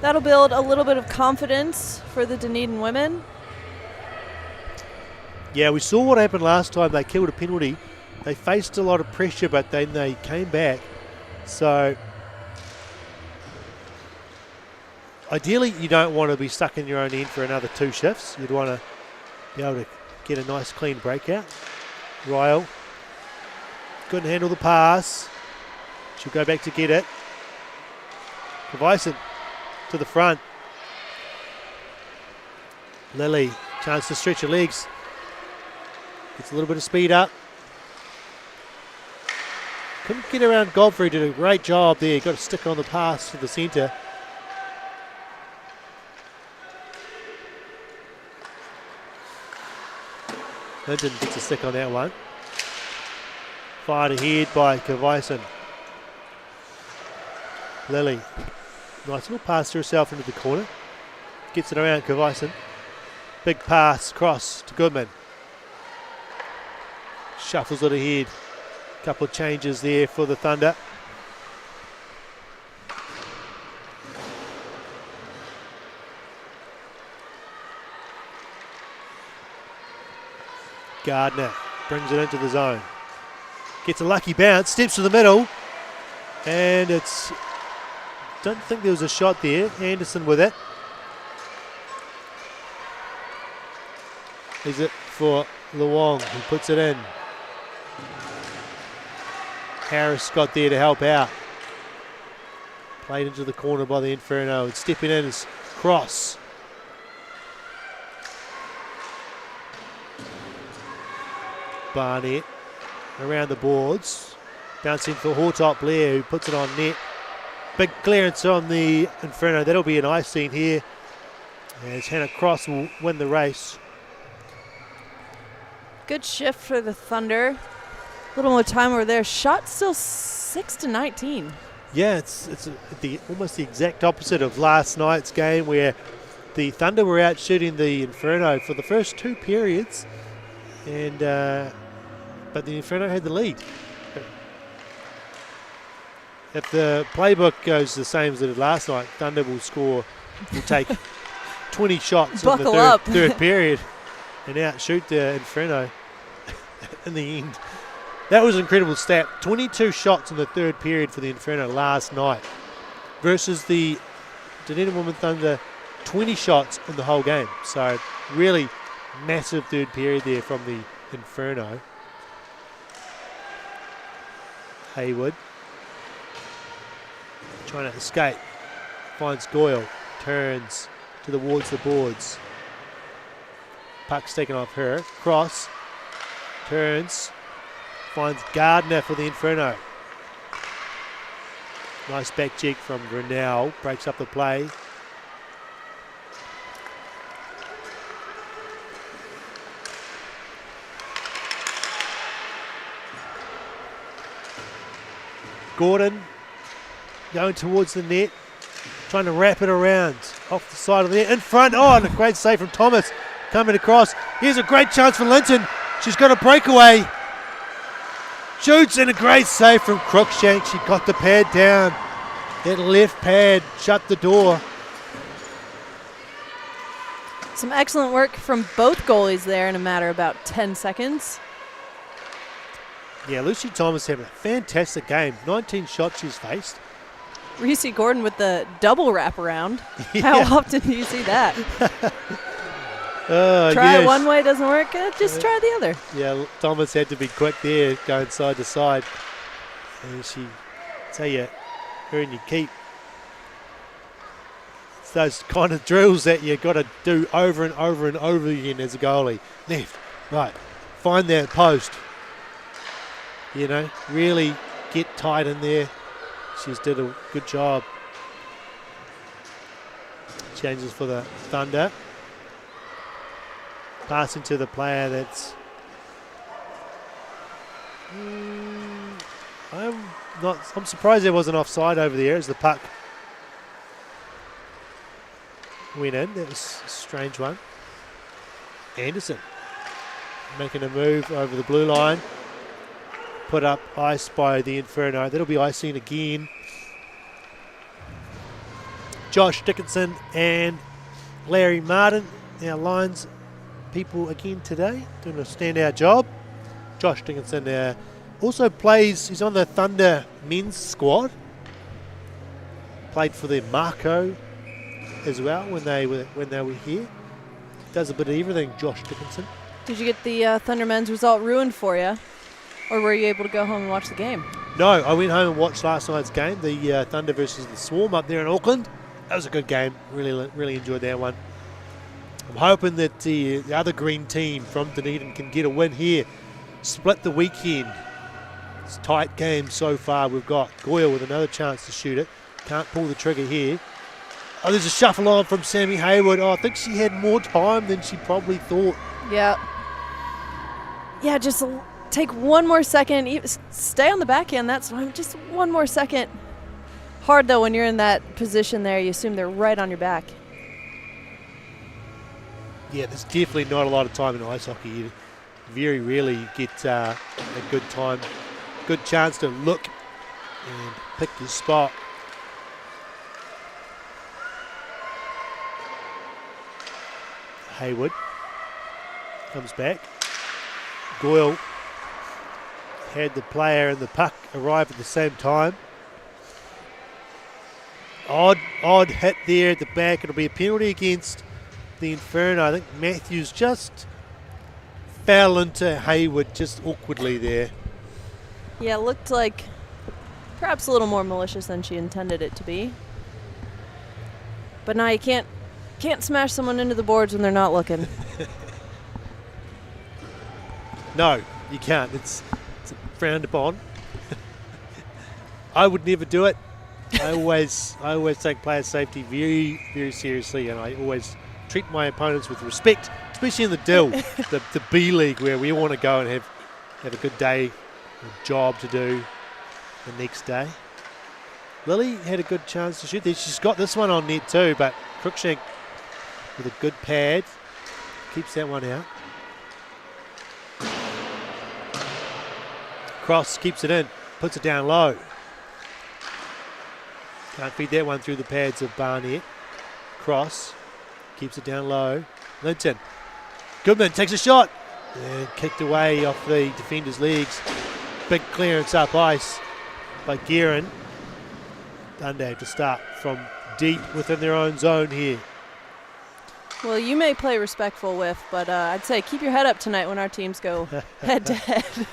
That'll build a little bit of confidence for the Dunedin women. Yeah, we saw what happened last time. They killed a penalty. They faced a lot of pressure, but then they came back. So ideally, you don't want to be stuck in your own end for another 2 shifts. You'd want to be able to get a nice clean breakout. Ryle couldn't handle the pass. She'll go back to get it. Kavaisen to the front. Lily, chance to stretch her legs. Gets a little bit of speed up. Couldn't get around Godfrey, did a great job there. Got a stick on the pass to the centre. Linton gets a stick on that one. Fired ahead by Kavaisen. Lily. Nice little pass to herself into the corner. Gets it around Kavaisen. Big pass cross to Goodman. Shuffles it ahead. Couple of changes there for the Thunder. Gardner brings it into the zone. Gets a lucky bounce, steps to the middle, and it's... Don't think there was a shot there. Anderson with it. Is it for Luong, who puts it in. Harris got there to help out. Played into the corner by the Inferno, and stepping in is Cross. Barnett around the boards. Bouncing for Hortop Blair, who puts it on net. Big clearance on the Inferno. That'll be an ice scene here. As Hannah Cross will win the race. Good shift for the Thunder. A little more time over there. Shot still 6-19. Yeah, it's almost the exact opposite of last night's game, where the Thunder were out shooting the Inferno for the first 2 periods, and but the Inferno had the lead. If the playbook goes the same as it did last night, Thunder will take 20 shots in the third period and outshoot the Inferno in the end. That was an incredible stat. 22 shots in the third period for the Inferno last night versus the Dunedin Women Thunder 20 shots in the whole game. So really massive third period there from the Inferno. Hayward trying to escape. Finds Goyle. Turns towards the boards. Puck's taken off her. Cross. Turns. Finds Gardner for the Inferno. Nice back cheek from Grinnell. Breaks up the play. Gordon going towards the net, trying to wrap it around off the side of the net, in front. Oh, and a great save from Thomas coming across. Here's a great chance for Linton. She's got a breakaway. Shoots, and a great save from Crookshank. She got the pad down. That left pad shut the door. Some excellent work from both goalies there in a matter of about 10 seconds. Yeah, Lucy Thomas having a fantastic game. 19 shots she's faced. Reese Gordon with the double wraparound. Yeah. How often do you see that? Try Try it one way, doesn't work, just try the other. Yeah, Thomas had to be quick there, going side to side. And she, tell you, earn your keep. It's those kind of drills that you got to do over and over and over again as a goalie. Left, right, find that post. You know, really get tight in there. She's did a good job. Changes for the Thunder. Passing to the player that's... I'm surprised there wasn't offside over there as the puck went in. That was a strange one. Anderson making a move over the blue line. Put up ice by the Inferno. That'll be icing again. Josh Dickinson and Larry Martin, our lines people again today, doing a standout job. Josh Dickinson also plays, he's on the Thunder men's squad. Played for the Marco as well when they were here. Does a bit of everything, Josh Dickinson. Did you get the Thunder men's result ruined for you? Or were you able to go home and watch the game? No, I went home and watched last night's game, the Thunder versus the Swarm up there in Auckland. That was a good game. Really enjoyed that one. I'm hoping that the other green team from Dunedin can get a win here. Split the weekend. It's a tight game so far. We've got Goyle with another chance to shoot it. Can't pull the trigger here. Oh, there's a shuffle on from Sammy Hayward. Oh, I think she had more time than she probably thought. Yeah. Yeah, just take one more second. Stay on the backhand. That's fine. Just one more second. Hard, though, when you're in that position there. You assume they're right on your back. Yeah, there's definitely not a lot of time in ice hockey. You very rarely get a good chance to look and pick your spot. Hayward comes back. Goyle had the player and the puck arrive at the same time. Odd hit there at the back. It'll be a penalty against the Inferno. I think Matthews just fell into Hayward just awkwardly there. Yeah, it looked like perhaps a little more malicious than she intended it to be. But now you can't smash someone into the boards when they're not looking. No, you can't. It's frowned upon. I would never do it. I always take player safety very, very seriously, and I always treat my opponents with respect, especially in the DIL, the B League, where we want to go and have a good day, a job to do the next day. Lily had a good chance to shoot there. She's got this one on net too, but Crookshank with a good pad keeps that one out. Cross keeps it in, puts it down low. Can't feed that one through the pads of Barnett. Cross keeps it down low. Linton. Goodman takes a shot. And kicked away off the defender's legs. Big clearance up ice by Guerin. Dundee to start from deep within their own zone here. Well, you may play respectful with, but I'd say keep your head up tonight when our teams go head to head.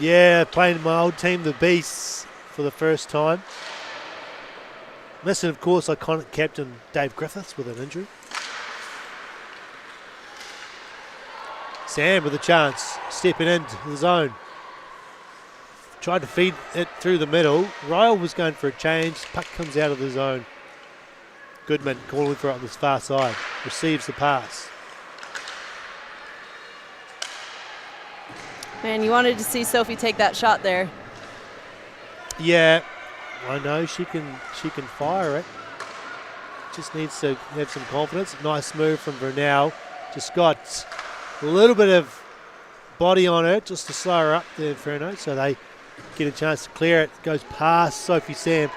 Yeah, playing my old team, the Beasts, for the first time. Missing, of course, iconic captain Dave Griffiths with an injury. Sam with a chance, stepping into the zone. Tried to feed it through the middle. Ryle was going for a change. Puck comes out of the zone. Goodman calling for it on this far side. Receives the pass. Man, you wanted to see Sophie take that shot there. Yeah, I know she can fire it. Just needs to have some confidence. Nice move from Vernal. Just got a little bit of body on her just to slow her up the Inferno, so they get a chance to clear it. Goes past Sophie Sam.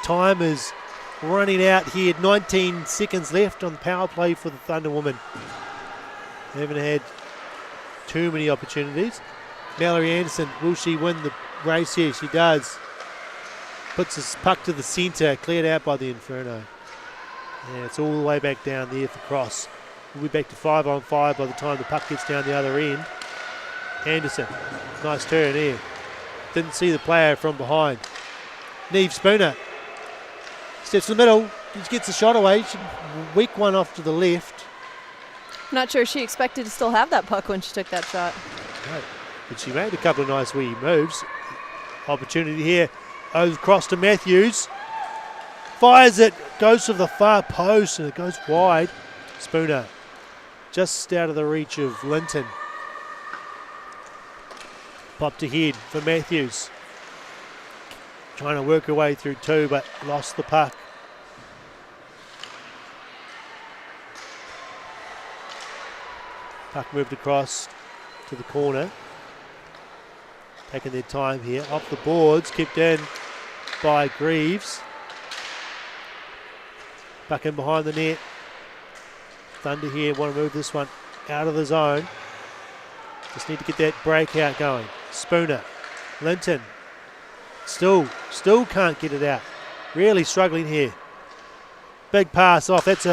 Time is running out here. 19 seconds left on the power play for the Thunder woman. They haven't had too many opportunities. Mallory Anderson, will she win the race here? She does. Puts this puck to the centre, cleared out by the Inferno. Yeah, it's all the way back down there for cross. We'll be back to 5-on-5 by the time the puck gets down the other end. Anderson, nice turn here. Didn't see the player from behind. Neve Spooner steps to the middle. She gets a shot away. She weak one off to the left. Not sure she expected to still have that puck when she took that shot. Right. But she made a couple of nice wee moves. Opportunity here. Across to Matthews. Fires it. Goes to the far post and it goes wide. Spooner just out of the reach of Linton. Popped ahead for Matthews. Trying to work her way through two, but lost the puck. Puck moved across to the corner. Taking their time here. Off the boards, kept in by Greaves. Back in behind the net. Thunder here want to move this one out of the zone. Just need to get that breakout going. Spooner, Linton, still can't get it out. Really struggling here. Big pass off. That's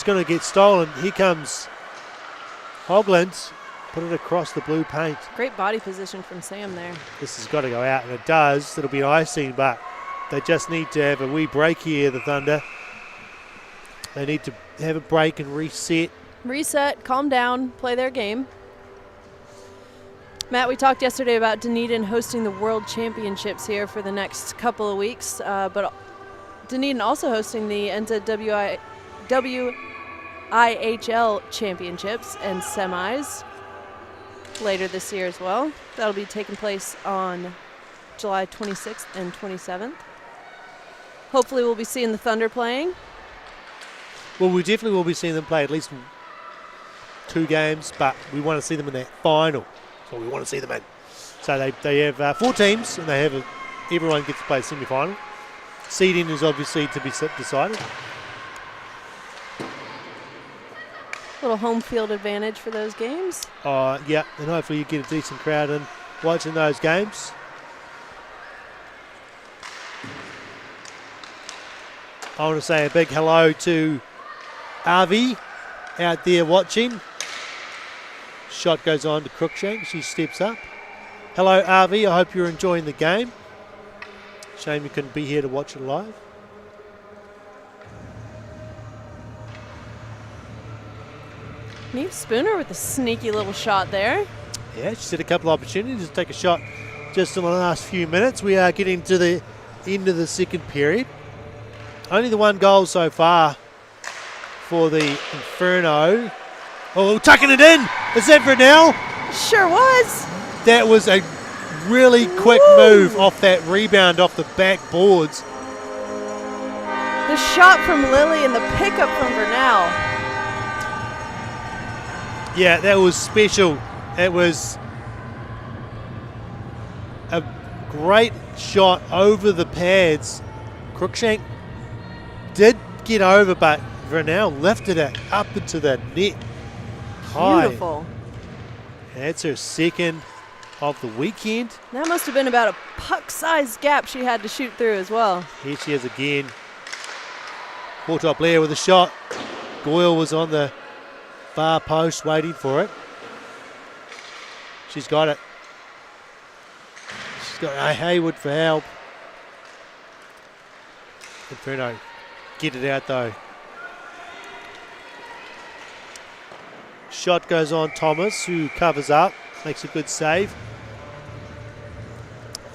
going to get stolen. Here comes Hogland. Put it across the blue paint. Great body position from Sam there. This has got to go out, and it does. It'll be icing, but they just need to have a wee break here, the Thunder. They need to have a break and reset. Reset, calm down, play their game. Matt, we talked yesterday about Dunedin hosting the World Championships here for the next couple of weeks, but Dunedin also hosting the NZWIHL Championships and semis later this year as well. That'll be taking place on July 26th and 27th. Hopefully we'll be seeing the Thunder playing. Well, we definitely will be seeing them play at least 2 games, but we want to see them in that final. That's what we want to see them in. So they have 4 teams, and they have everyone gets to play a semi-final. Seeding is obviously to be decided. Little home field advantage for those games. Yeah, and hopefully you get a decent crowd in watching those games. I want to say a big hello to Avi out there watching. Shot goes on to Crookshank. She steps up. Hello, Avi. I hope you're enjoying the game. Shame you couldn't be here to watch it live. Neve Spooner with a sneaky little shot there. Yeah, she's had a couple of opportunities to take a shot just in the last few minutes. We are getting to the end of the second period. Only the 1 goal so far for the Inferno. Oh, tucking it in. Is that Vernal? Sure was. That was a really quick move off that rebound off the back boards. The shot from Lily and the pickup from Vernal. Yeah, that was special. It was a great shot over the pads. Crookshank did get over, but Vernal lifted it up into the net high. Beautiful. That's her second of the weekend. That must have been about a puck-sized gap she had to shoot through as well. Here she is again. Quartop Blair with a shot. Goyle was on the far post waiting for it. She's got it. She's got Hayward for help. Inferno get it out though. Shot goes on Thomas, who covers up, makes a good save.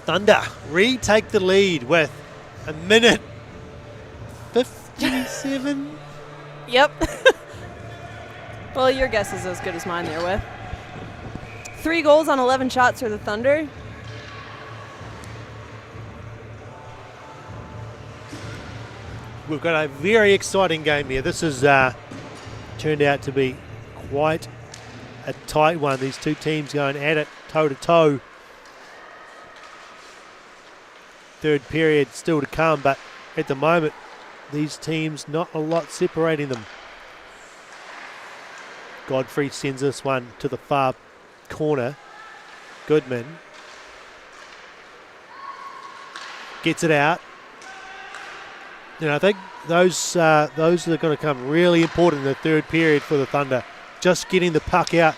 Thunder retake the lead with a minute 57. Yep. Well, your guess is as good as mine there, with 3 goals on 11 shots for the Thunder. we've got a very exciting game here. This has turned out to be quite a tight one. These two teams going at it toe-to-toe. Third period still to come, but at the moment, these teams, not a lot separating them. Godfrey sends this one to the far corner. Goodman gets it out. And I think those are going to come really important in the third period for the Thunder. Just getting the puck out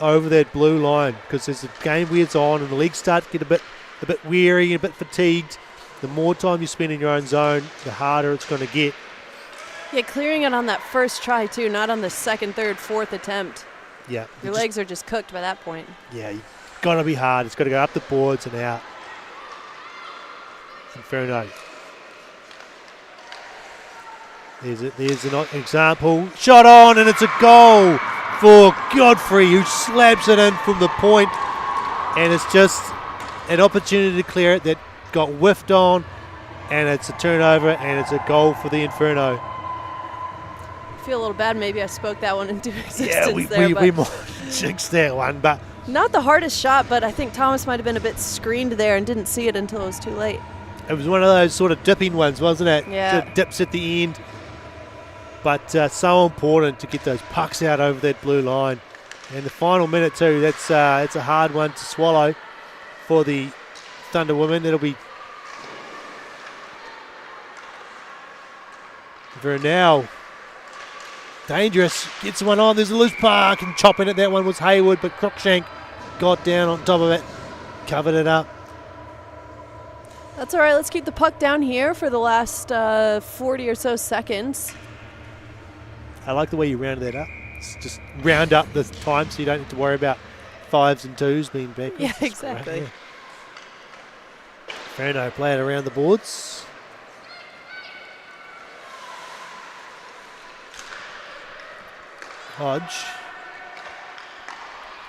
over that blue line, because as the game wears on and the leagues start to get a bit weary, a bit fatigued, the more time you spend in your own zone, the harder it's going to get. Yeah, clearing it on that first try too, not on the second, third, fourth attempt. Yeah. Your legs are just cooked by that point. Yeah, you've got to be hard. It's got to go up the boards and out. Inferno. There's an example. Shot on, and it's a goal for Godfrey, who slaps it in from the point. And it's just an opportunity to clear it that got whiffed on, and it's a turnover, and it's a goal for the Inferno. I feel a little bad. Maybe I spoke that one into existence. Yeah, we might jinx that one, but not the hardest shot, but I think Thomas might have been a bit screened there and didn't see it until it was too late. It was one of those sort of dipping ones, wasn't it? Yeah. Sort of dips at the end. But so important to get those pucks out over that blue line. And the final minute too, it's a hard one to swallow for the Thunder women. It'll be Vernal. Dangerous. Gets one on. There's a loose puck and chopping it. That one was Hayward, but Cruikshank got down on top of it, covered it up. That's all right. Let's keep the puck down here for the last 40 or so seconds. I like the way you rounded that up. It's just round up the time so you don't have to worry about 5s and 2s being back. Yeah, exactly. Inferno play it around the boards.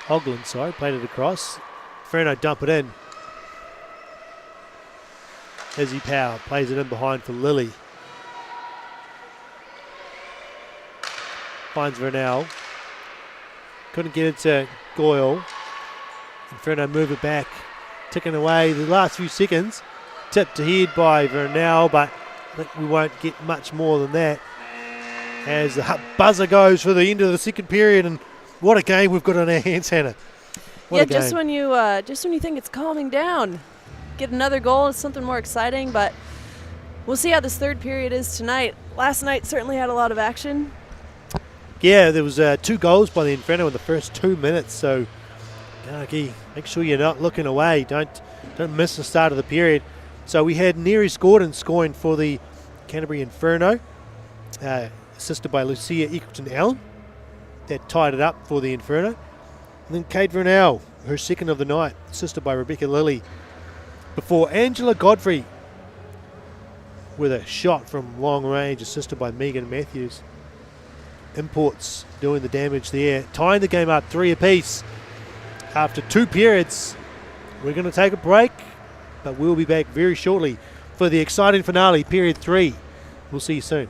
Hogland, sorry, played it across. Inferno dump it in. Izzy Power plays it in behind for Lily. Finds Vernal. Couldn't get it to Goyle. Inferno move it back. Ticking away the last few seconds. Tipped ahead by Vernal, but I think we won't get much more than that. As the buzzer goes for the end of the second period, and what a game we've got on our hands, Hannah. What a game. Just when you think it's calming down, get another goal is something more exciting, but we'll see how this third period is tonight. Last night certainly had a lot of action. Yeah, there was 2 goals by the Inferno in the first 2 minutes, so make sure you're not looking away. Don't miss the start of the period. So we had Neary Gordon scoring for the Canterbury Inferno, assisted by Lucia Eccleton-Allen. That tied it up for the Inferno. And then Kate Vernal, her second of the night, assisted by Rebecca Lilly. Before Angela Godfrey with a shot from long range, assisted by Megan Matthews. Imports doing the damage there, tying the game up 3 apiece. After 2 periods, we're going to take a break, but we'll be back very shortly for the exciting finale, period 3. We'll see you soon.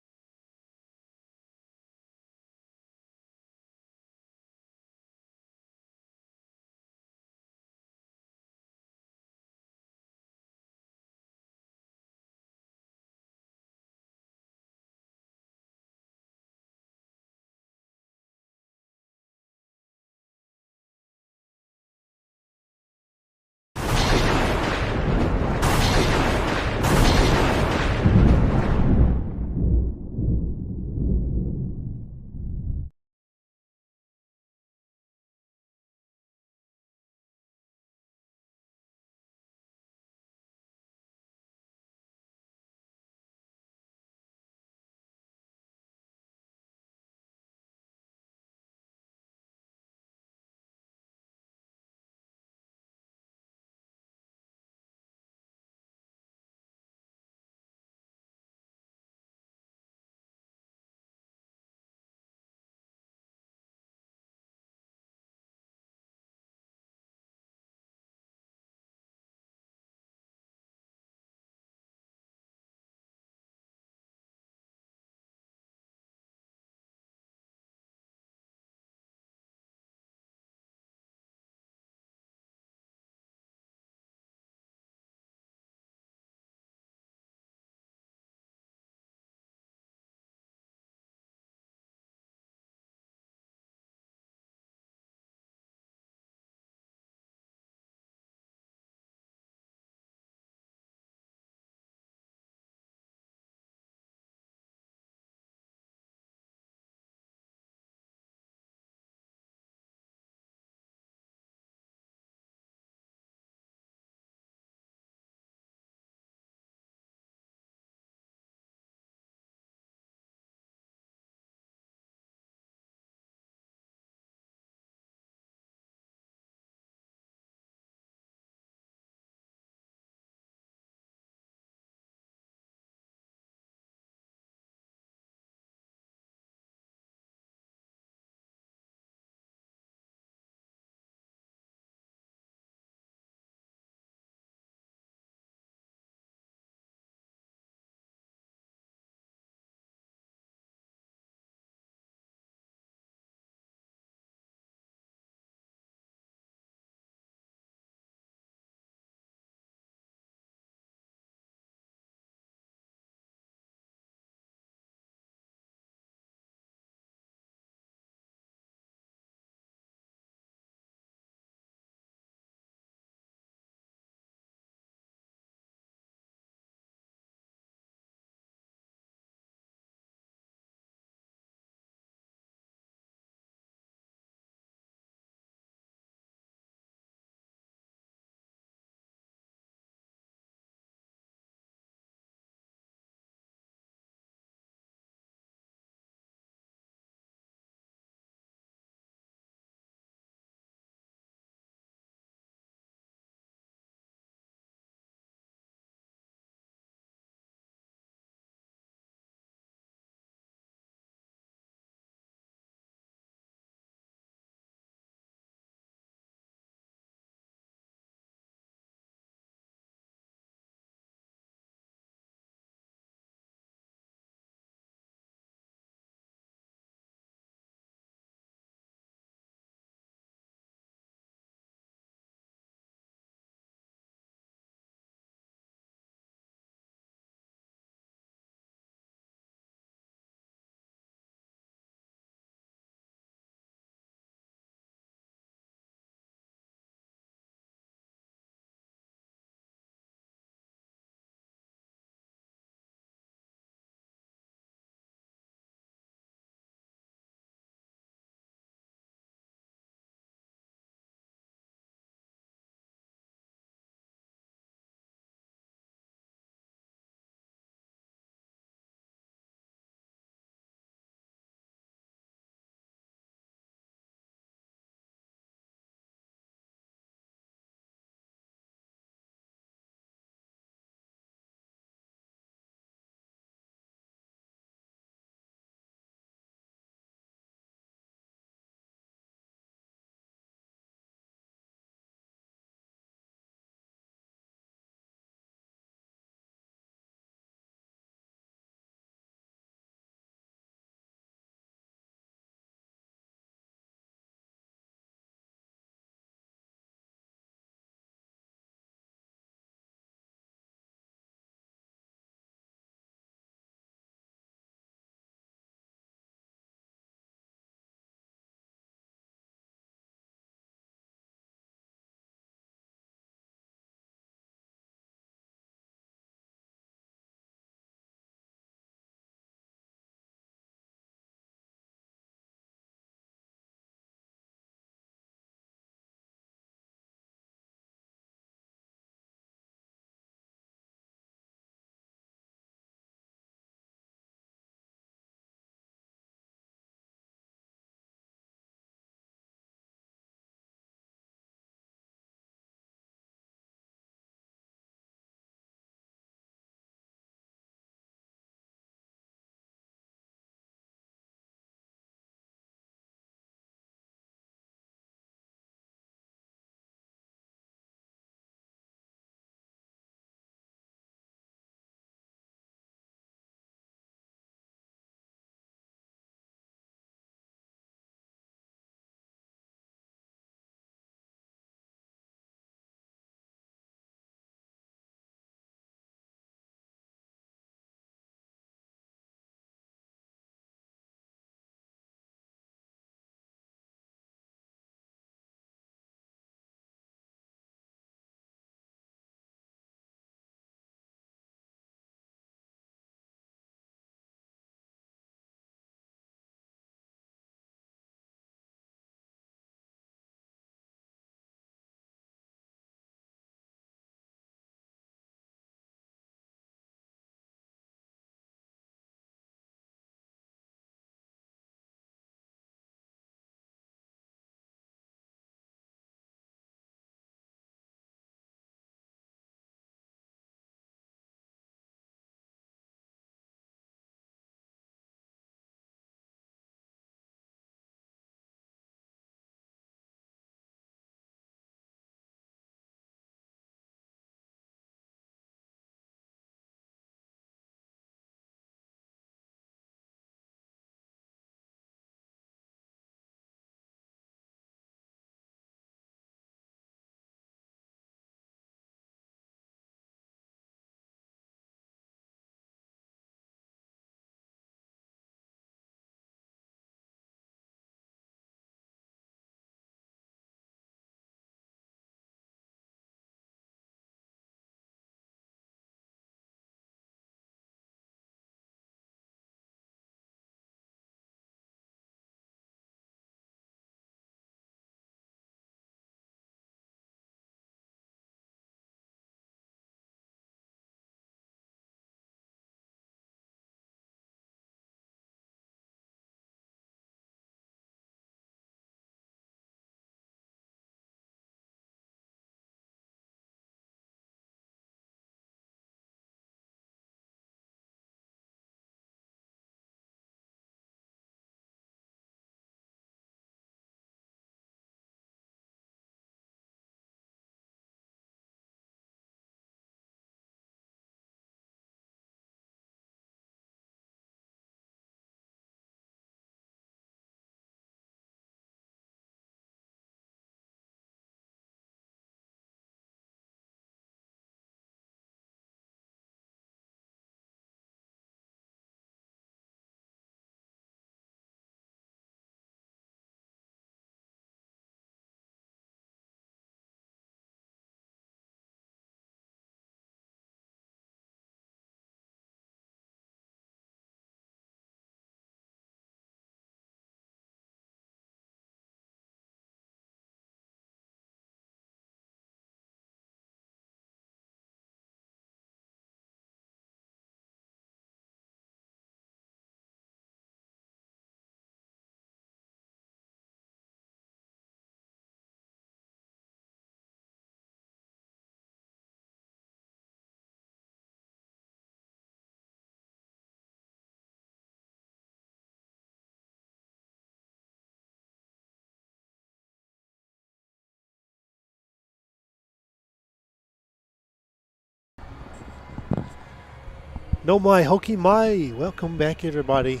No mai hoki mai. Welcome back, everybody.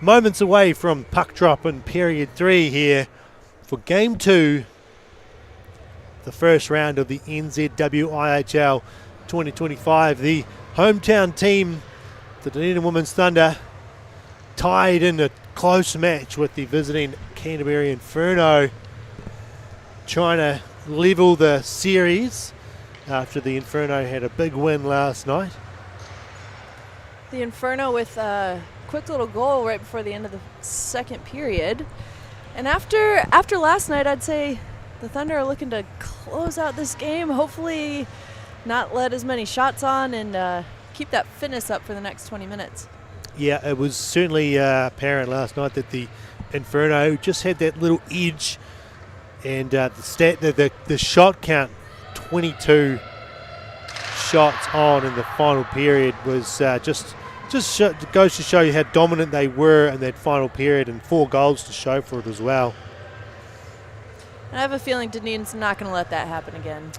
Moments away from puck drop in period 3 here for game 2, the first round of the NZWIHL 2025. The hometown team, the Dunedin Women's Thunder, tied in a close match with the visiting Canterbury Inferno, trying to level the series after the Inferno had a big win last night. The Inferno with a quick little goal right before the end of the second period. And after last night, I'd say the Thunder are looking to close out this game, hopefully not let as many shots on, and keep that fitness up for the next 20 minutes. Yeah, it was certainly apparent last night that the Inferno just had that little edge, and the shot count, 22 shots on in the final period, was just goes to show you how dominant they were in that final period, and 4 goals to show for it as well. I have a feeling Dunedin's not going to let that happen again.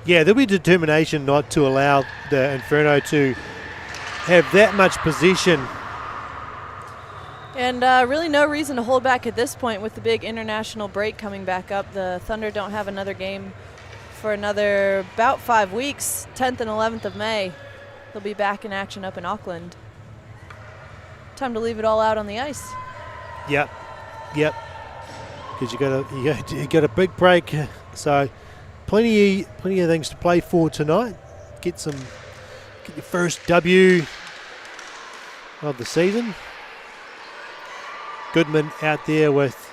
Yeah, there'll be determination not to allow the Inferno to have that much possession. And really no reason to hold back at this point with the big international break coming back up. The Thunder don't have another game for another about 5 weeks, 10th and 11th of May. They'll be back in action up in Auckland. Time to leave it all out on the ice. Yep. Because you got a big break, so plenty of things to play for tonight. Get your first W of the season. Goodman out there with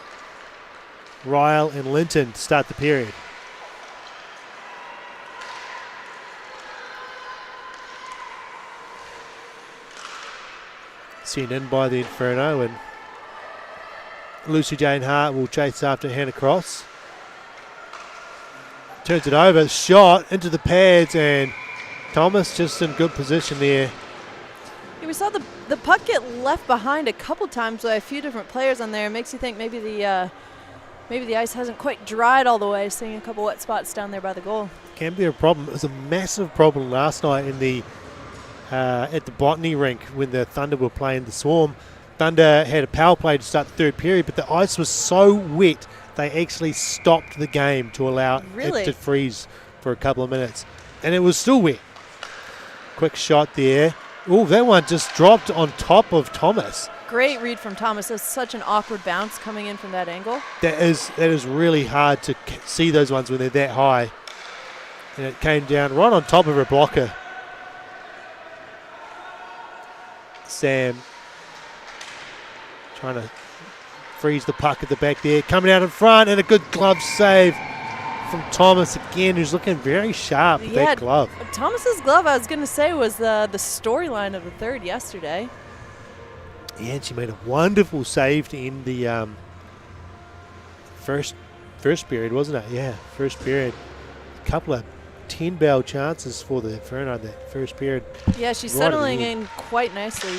Ryle and Linton to start the period. Sent in by the Inferno, and Lucy Jane Hart will chase after Hannah Cross. Turns it over, shot into the pads, and Thomas just in good position there. Yeah, we saw the puck get left behind a couple times by a few different players on there. It makes you think maybe the ice hasn't quite dried all the way, seeing a couple wet spots down there by the goal. Can be a problem. It was a massive problem last night in the at the Botany rink when the Thunder were playing the Swarm. Thunder had a power play to start the third period, but the ice was so wet they actually stopped the game to allow it to freeze for a couple of minutes. And it was still wet. Quick shot there. Oh, that one just dropped on top of Thomas. Great read from Thomas. That's such an awkward bounce coming in from that angle. That is really hard to see those ones when they're that high. And it came down right on top of her blocker. Sam trying to freeze the puck at the back there. Coming out in front, and a good glove save from Thomas again, who's looking very sharp with that glove. Thomas's glove, I was going to say, was the storyline of the third yesterday. Yeah, and she made a wonderful save to end the first period, wasn't it? Yeah, first period. A couple of 10-bell chances for the Inferno that first period. Yeah, she's settling in quite nicely.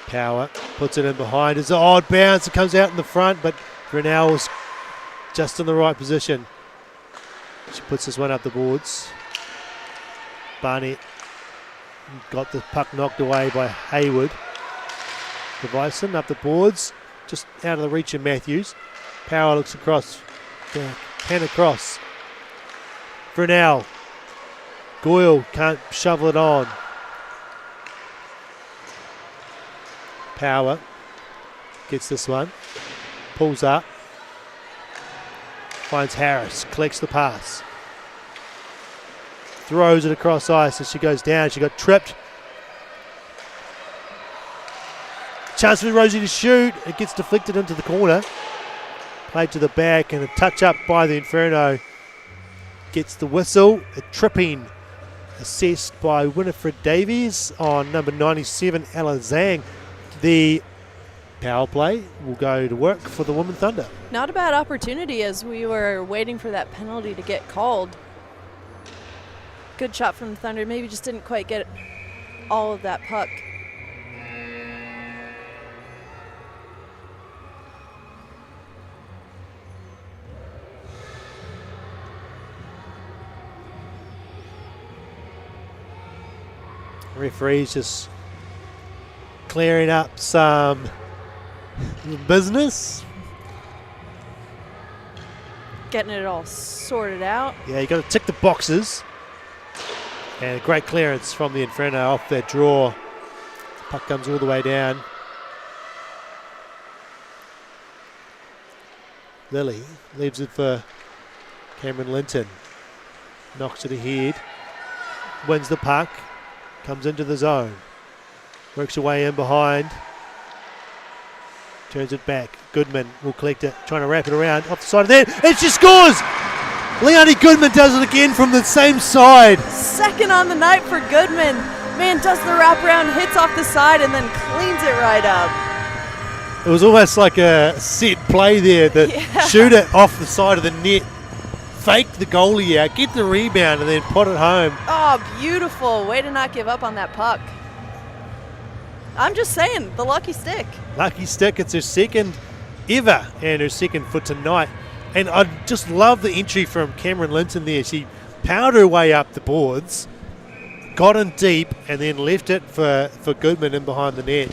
Power puts it in behind. It's an odd bounce. It comes out in the front, but Grinnell's just in the right position. She puts this one up the boards. Barnett got the puck knocked away by Hayward. Devison up the boards, just out of the reach of Matthews. Power looks across to Hannah Cross. Grinnell. Goyle can't shovel it on. Power gets this one, pulls up, finds Harris, collects the pass, throws it across ice as she goes down. She got tripped. Chance for Rosie to shoot. It gets deflected into the corner. Played to the back, and a touch up by the Inferno gets the whistle. A tripping assessed by Winifred Davies on number 97, Ella Zhang. The power play will go to work for the Women Thunder. Not a bad opportunity as we were waiting for that penalty to get called. Good shot from the Thunder. Maybe just didn't quite get all of that puck. Referee's just clearing up some business. Getting it all sorted out. Yeah, you got to tick the boxes. And a great clearance from the Inferno off their draw. Puck comes all the way down. Lily leaves it for Cameron Linton. Knocks it ahead. Wins the puck. Comes into the zone. Works her way in behind. Turns it back. Goodman will collect it. Trying to wrap it around. Off the side of there. And she scores! Leonie Goodman does it again from the same side. Second on the night for Goodman. Man does the wraparound, hits off the side, and then cleans it right up. It was almost like a set play there. The shooter off the side of the net, fake the goalie out, get the rebound, and then pot it home. Oh, beautiful. Way to not give up on that puck. I'm just saying, the lucky stick. Lucky stick. It's her second ever and her second for tonight. And I just love the entry from Cameron Linton there. She powered her way up the boards, got in deep, and then left it for Goodman in behind the net.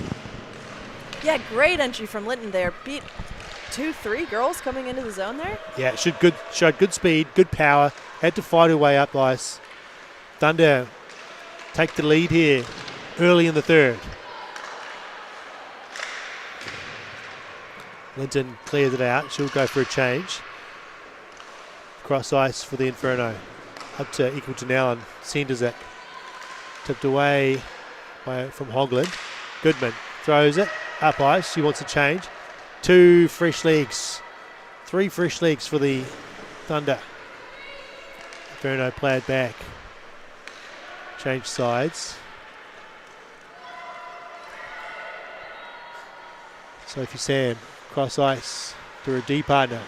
Yeah, great entry from Linton there. Beat 2-3 girls coming into the zone there. Yeah, showed good speed, good power. Had to fight her way up ice. Thunder take the lead here early in the third. Linton clears it out. She'll go for a change. Cross ice for the Inferno. Up to Equalton Allen. Centers it. Tipped away from Hogland. Goodman throws it. Up ice. She wants a change. 2 fresh legs. 3 fresh legs for the Thunder. Inferno play it back. Change sides. Sophie Sam. Cross ice to her D partner.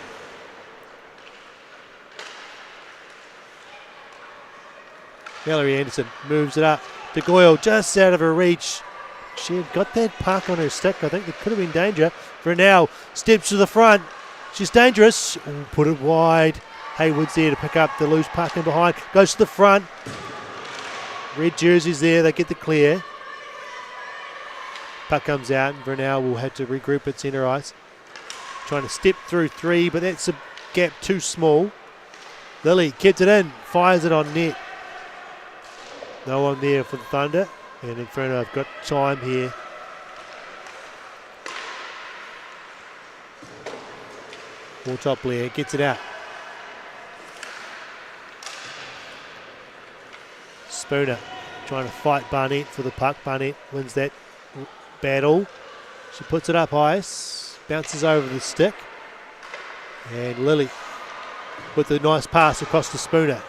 Mallory Anderson moves it up to Goyle, just out of her reach. She had got that puck on her stick. I think there could have been danger. For now, steps to the front. She's dangerous. Ooh, put it wide. Haywood's there to pick up the loose puck in behind. Goes to the front. Red jerseys there. They get the clear. Puck comes out, and Vernal will have to regroup at centre ice. Trying to step through 3, but that's a gap too small. Lily kept it in, fires it on net. No one there for the Thunder, and Inferno have got time here. More top Blair gets it out. Spooner trying to fight Barnett for the puck. Barnett wins that battle. She puts it up ice, bounces over the stick, and Lily with a nice pass across to Spooner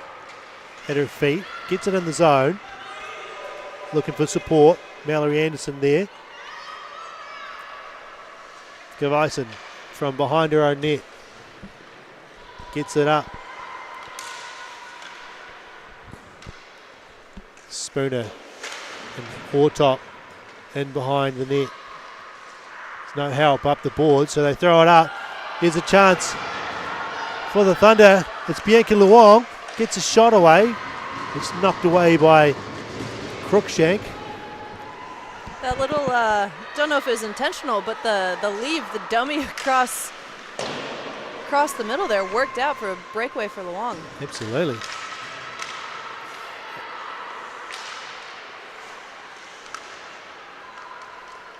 at her feet, gets it in the zone, looking for support. Mallory Anderson there. Gavison from behind her own net gets it up. Spooner and Hortop in behind the net. There's no help up the board, so they throw it up. Here's a chance for the Thunder. It's Bianca Luong. Gets a shot away. It's knocked away by Crookshank. That little, don't know if it was intentional, but the leave, the dummy across the middle there worked out for a breakaway for Luong. Absolutely.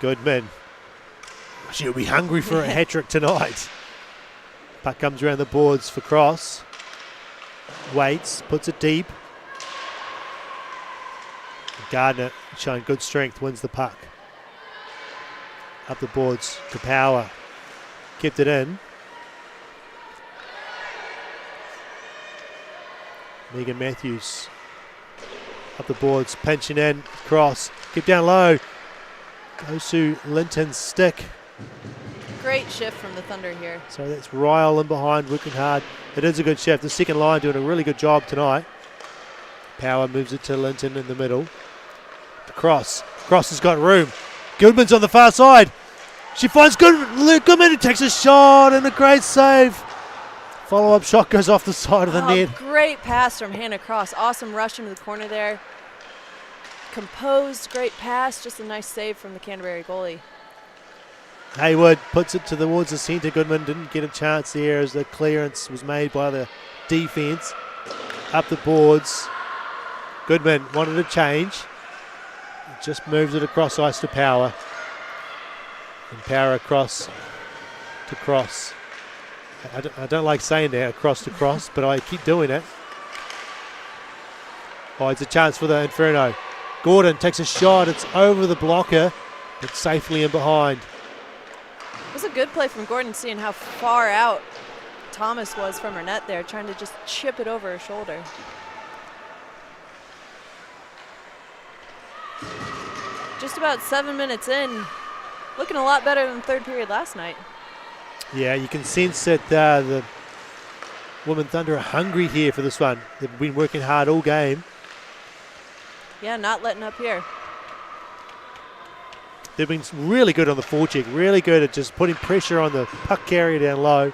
Goodman. She'll be hungry for a hat-trick tonight. Puck comes around the boards for Cross. Waits, puts it deep. Gardner showing good strength, wins the puck. Up the boards to Power. Kept it in. Megan Matthews. Up the boards, pinching in. Cross, kept down low. Goes to Linton's stick. Great shift from the Thunder here. So that's Ryle in behind, working hard. It is a good shift. The second line doing a really good job tonight. Power moves it to Linton in the middle. Cross. Cross has got room. Goodman's on the far side. She finds Goodman. Goodman who takes a shot and a great save. Follow-up shot goes off the side of the net. Great pass from Hannah Cross. Awesome rush into the corner there. composed, great pass, just a nice save from the Canterbury goalie. Hayward puts it towards the centre. Goodman didn't get a chance there as the clearance was made by the defence. Up the boards. Goodman wanted a change. Just moves it across ice to Power. And Power across to Cross. I don't like saying that, across to Cross, but I keep doing it. Oh, it's a chance for the Inferno. Gordon takes a shot. It's over the blocker, but safely in behind. It was a good play from Gordon, seeing how far out Thomas was from her net there, trying to just chip it over her shoulder. Just about 7 minutes in, looking a lot better than the third period last night. Yeah, you can sense that the Women Thunder are hungry here for this one. They've been working hard all game. Yeah, not letting up here. They've been really good on the forecheck, really good at just putting pressure on the puck carrier down low.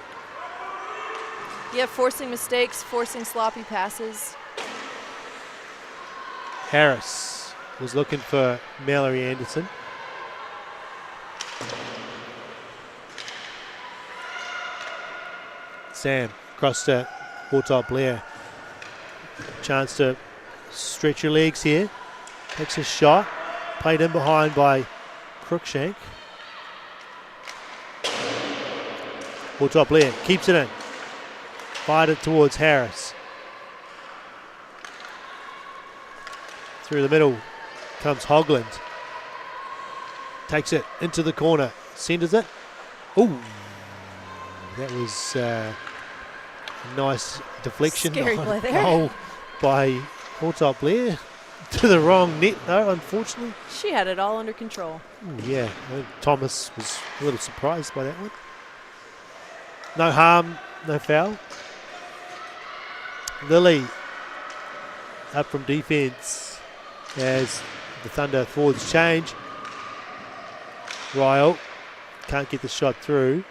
Yeah, forcing mistakes, forcing sloppy passes. Harris was looking for Mallory Anderson. Sam across to Hortop Blair. Chance to stretch your legs here. Takes a shot. Played in behind by Crookshank. Hortop Blair keeps it in. Fired it towards Harris. Through the middle comes Hogland. Takes it into the corner. Centers it. Ooh. That was a nice deflection. Scary play there. Goal by Hortop Blair. To the wrong net, though, unfortunately. She had it all under control. Ooh, yeah, I think Thomas was a little surprised by that one. No harm, no foul. Lily up from defence as the Thunder forwards change. Ryle can't get the shot through.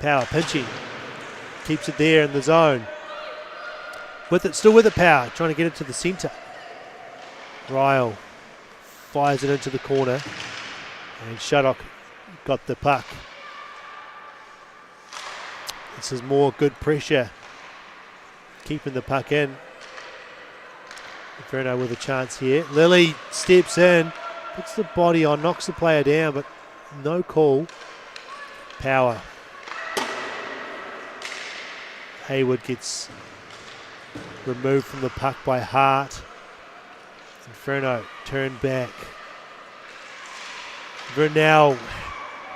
Power pinching. Keeps it there in the zone. With it, still with the Power, trying to get it to the centre. Ryle fires it into the corner. And Shaddock got the puck. This is more good pressure. Keeping the puck in. Inferno with a chance here. Lily steps in. Puts the body on, knocks the player down, but no call. Power. Hayward gets removed from the puck by Hart. Inferno turned back. Vernell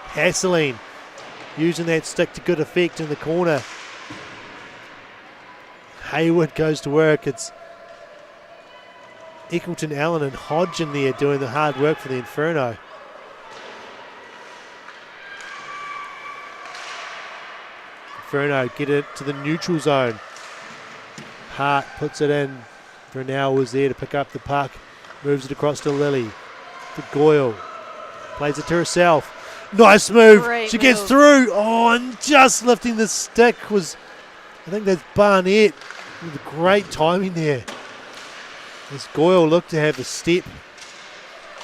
hassling, using that stick to good effect in the corner. Hayward goes to work. It's Eccleton, Allen and Hodge in there doing the hard work for the Inferno. Inferno get it to the neutral zone. Hart puts it in. Vernell was there to pick up the puck. Moves it across to Lily. To Goyle. Plays it to herself. Nice move. Great she move. gets through. Oh, and just lifting the stick was, I think that's Barnett. With great timing there. As Goyle looked to have a step.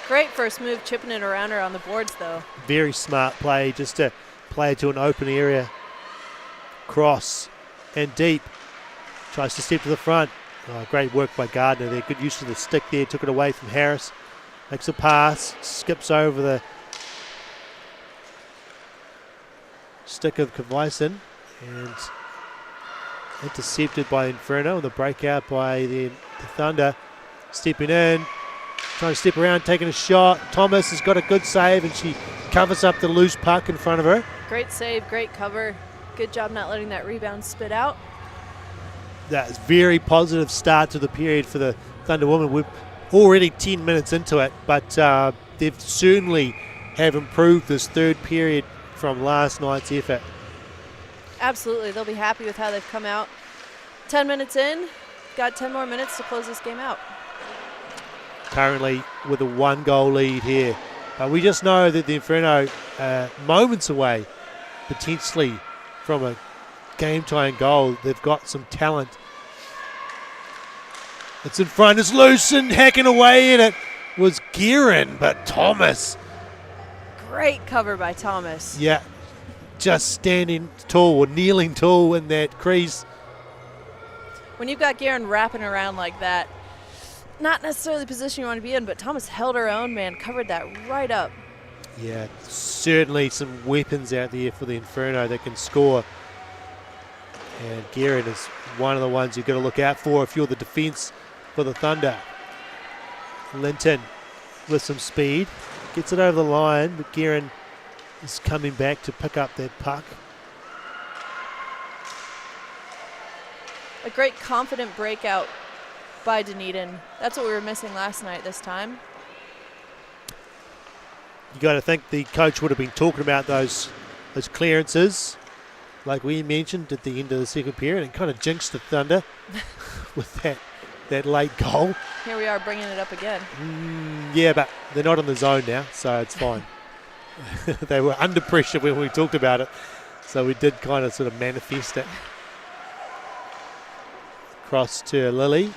Great first move, chipping it around her on the boards, though. Very smart play, just to play it to an open area. Cross and deep. Tries to step to the front. Oh, great work by Gardner there. Good use of the stick there. Took it away from Harris. Makes a pass. Skips over the stick of Kavaisen. And intercepted by Inferno. The breakout by the Thunder. Stepping in. Trying to step around, taking a shot. Thomas has got a good save and she covers up the loose puck in front of her. Great save, great cover. Good job not letting that rebound spit out. That's very positive start to the period for the Thunder Women. We're already 10 minutes into it, but they've certainly have improved this third period from last night's effort. Absolutely, they'll be happy with how they've come out. 10 minutes in, got 10 more minutes to close this game out. Currently with a 1-goal lead here. But we just know that the Inferno moments away, potentially, from a game-tying goal. They've got some talent. It's in front. It's loose and hacking away, and it was Guerin, but Thomas. Great cover by Thomas. Yeah, just standing tall or kneeling tall in that crease. When you've got Guerin wrapping around like that, not necessarily the position you want to be in, but Thomas held her own, man, covered that right up. Yeah, certainly some weapons out there for the Inferno that can score. And Guerin is one of the ones you've got to look out for if you're the defence for the Thunder. Linton with some speed. Gets it over the line, but Guerin is coming back to pick up that puck. A great confident breakout by Dunedin. That's what we were missing last night this time. You got to think the coach would have been talking about those clearances, like we mentioned at the end of the second period, and kind of jinxed the Thunder with that late goal. Here we are bringing it up again. Yeah, but they're not in the zone now, so it's fine. They were under pressure when we talked about it, so we did kind of sort of manifest it. Cross to Lily.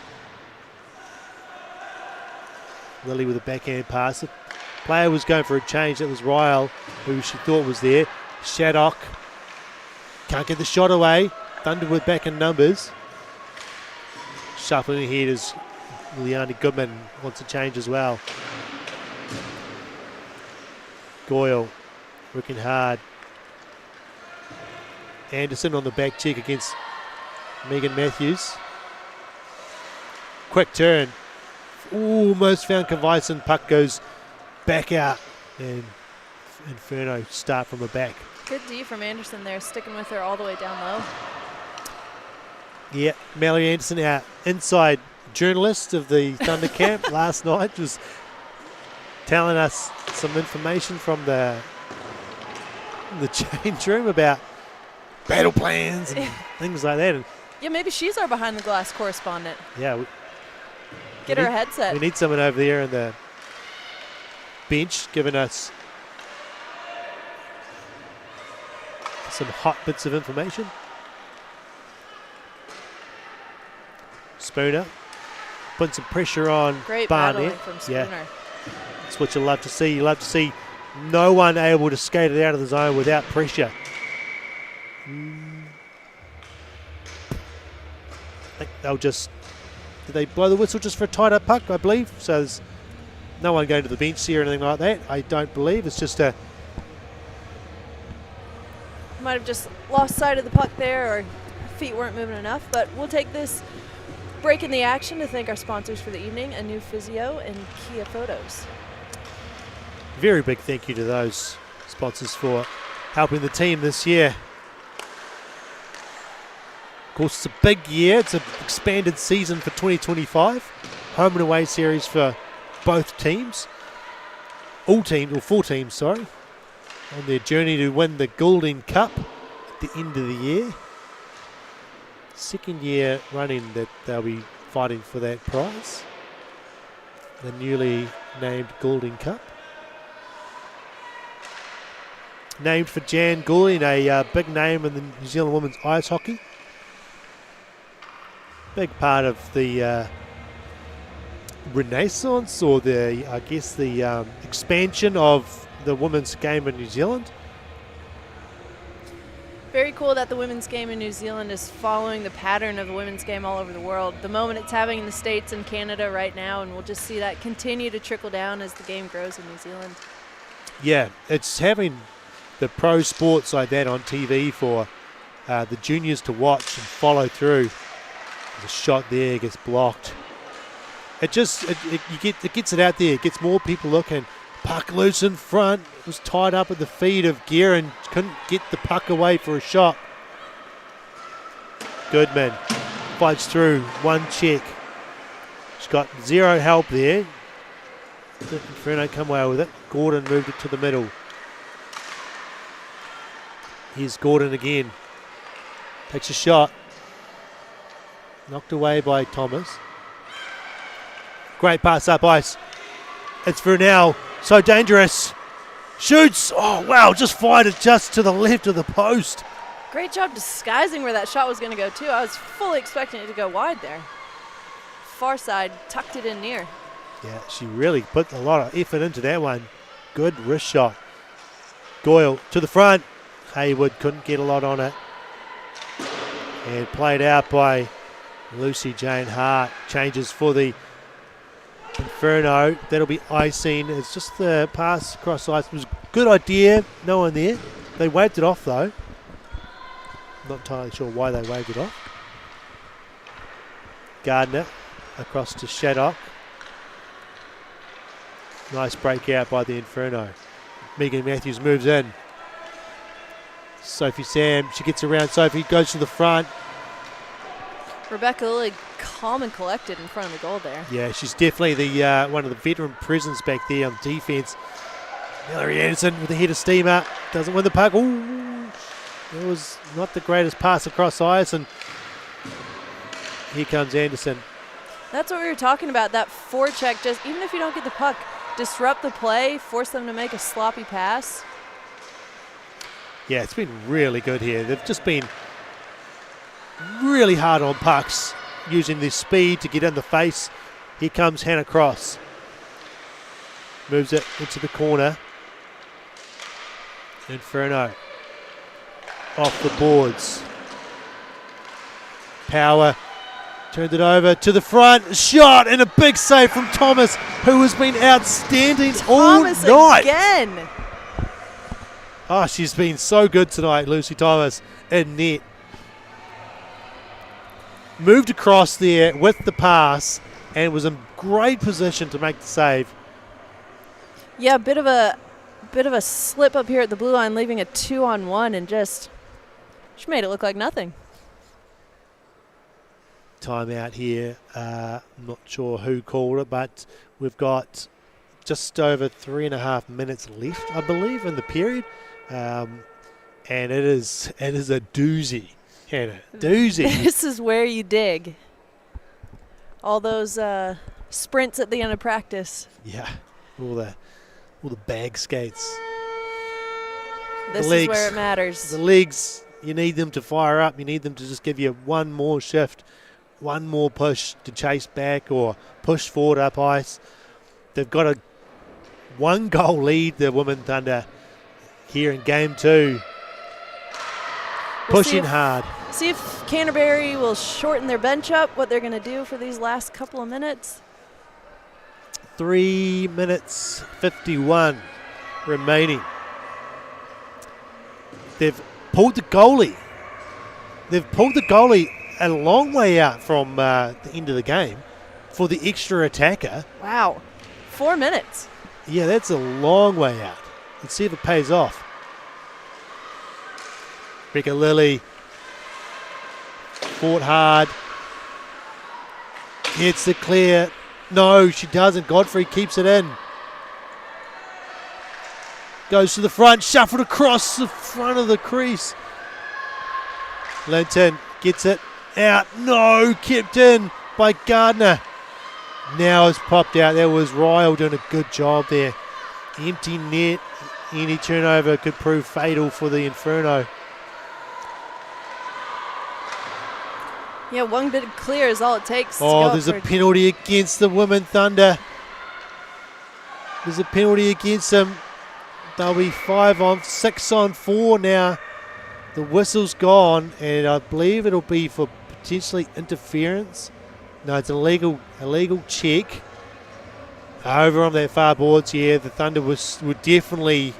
Lily with a backhand pass. The player was going for a change. That was Ryle, who she thought was there. Shaddock can't get the shot away. Thunder with back in numbers. Shuffling ahead as Liani Goodman wants to change as well. Goyle working hard. Anderson on the back check against Megan Matthews. Quick turn. Almost found Kavaisen. Puck goes back out. And Inferno start from the back. Good D from Anderson there, sticking with her all the way down low. Yeah, Mallory Anderson, our inside journalist of the Thunder camp last night, was telling us some information from the change room about battle plans and things like that. And yeah, maybe she's our behind the glass correspondent. yeah, Get her a headset. We need someone over there in the bench giving us some hot bits of information. Spooner putting some pressure on Great Barnett. battling from Spooner. Yeah, that's what you love to see. You love to see no one able to skate it out of the zone without pressure. I think they'll just... Did they blow the whistle just for a tied-up puck, I believe? So there's no one going to the bench here or anything like that, I don't believe. It's just a... Might have just lost sight of the puck there, or feet weren't moving enough, but we'll take this break in the action to thank our sponsors for the evening, A New Physio and Kia Photos. Very big thank you to those sponsors for helping the team this year. Of course, it's a big year. It's an expanded season for 2025. Home and away series for both teams. All teams, or 4 teams, sorry, on their journey to win the Golden Cup at the end of the year. Second year running that they'll be fighting for that prize. The newly named Golden Cup. Named for Jan Goulding, a big name in the New Zealand women's ice hockey. Big part of the renaissance, or the, I guess, the expansion of the women's game in New Zealand. Very cool that the women's game in New Zealand is following the pattern of the women's game all over the world. The moment it's having in the States and Canada right now, and we'll just see that continue to trickle down as the game grows in New Zealand. Yeah, it's having the pro sports like that on TV for the juniors to watch and follow through. The shot there gets blocked. It gets it out there. It gets more people looking. Puck loose in front. It was tied up at the feet of Gear and couldn't get the puck away for a shot. Goodman fights through. One check. She's got zero help there. Inferno come away with it. Gordon moved it to the middle. Here's Gordon again. Takes a shot. Knocked away by Thomas. Great pass up ice. It's Vernell. So dangerous. Shoots. Oh, wow. Just fired it just to the left of the post. Great job disguising where that shot was going to go, too. I was fully expecting it to go wide there. far side, tucked it in near. Yeah, she really put a lot of effort into that one. Good wrist shot. Goyle to the front. Haywood couldn't get a lot on it. And played out by Lucy Jane Hart. Changes for the Inferno. That'll be icing. It's just the pass across ice. It was a good idea. No one there. They waved it off though. Not entirely sure why they waved it off. Gardner across to Shaddock. Nice breakout by the Inferno. Megan Matthews moves in. Sophie Sam, she gets around Sophie, goes to the front. Rebecca Lilly calm and collected in front of the goal there. Yeah, she's definitely the one of the veteran presence back there on defence. Mallory Anderson with the head of steam up. Doesn't win the puck. Ooh, it was not the greatest pass across ice, and here comes Anderson. That's what we were talking about, that forecheck. Just even if you don't get the puck, disrupt the play, force them to make a sloppy pass. Yeah, it's been really good here. They've just been really hard on pucks, using their speed to get in the face. Here comes Hannah Cross. Moves it into the corner. Inferno off the boards. Power turned it over to the front. Shot and a big save from Thomas, who has been outstanding all night. Again. Oh, she's been so good tonight, Lucy Thomas, in net. Moved across there with the pass and was in great position to make the save. Yeah, bit of a slip up here at the blue line, leaving a 2-on-1, and just she made it look like nothing. Timeout here. I'm not sure who called it, but we've got just over 3.5 minutes left, I believe, in the period. And it is a doozy, Hannah. Doozy. This is where you dig. All those sprints at the end of practice. Yeah, all the bag skates. This is where it matters. The legs, you need them to fire up. You need them to just give you one more shift, one more push to chase back or push forward up ice. They've got a 1-goal lead, the Women Thunder, here in game 2. Pushing hard. See if Canterbury will shorten their bench up, what they're going to do for these last couple of minutes. 3 minutes 51 remaining. They've pulled the goalie. They've pulled the goalie a long way out from the end of the game for the extra attacker. Wow. 4 minutes. Yeah, that's a long way out. Let's see if it pays off. Rebecca Lilly fought hard. Gets it clear. No, she doesn't. Godfrey keeps it in. Goes to the front, shuffled across the front of the crease. Linton gets it out. No, kept in by Gardner. Now it's popped out. There was Ryle doing a good job there. Empty net. Any turnover could prove fatal for the Inferno. Yeah, one bit clear is all it takes. Oh, there's a penalty against the Women Thunder. There's a penalty against them. They'll be 6 on 4 now. The whistle's gone, and I believe it'll be for potentially interference. No, it's an illegal check. Over on that far boards, yeah, the Thunder were definitely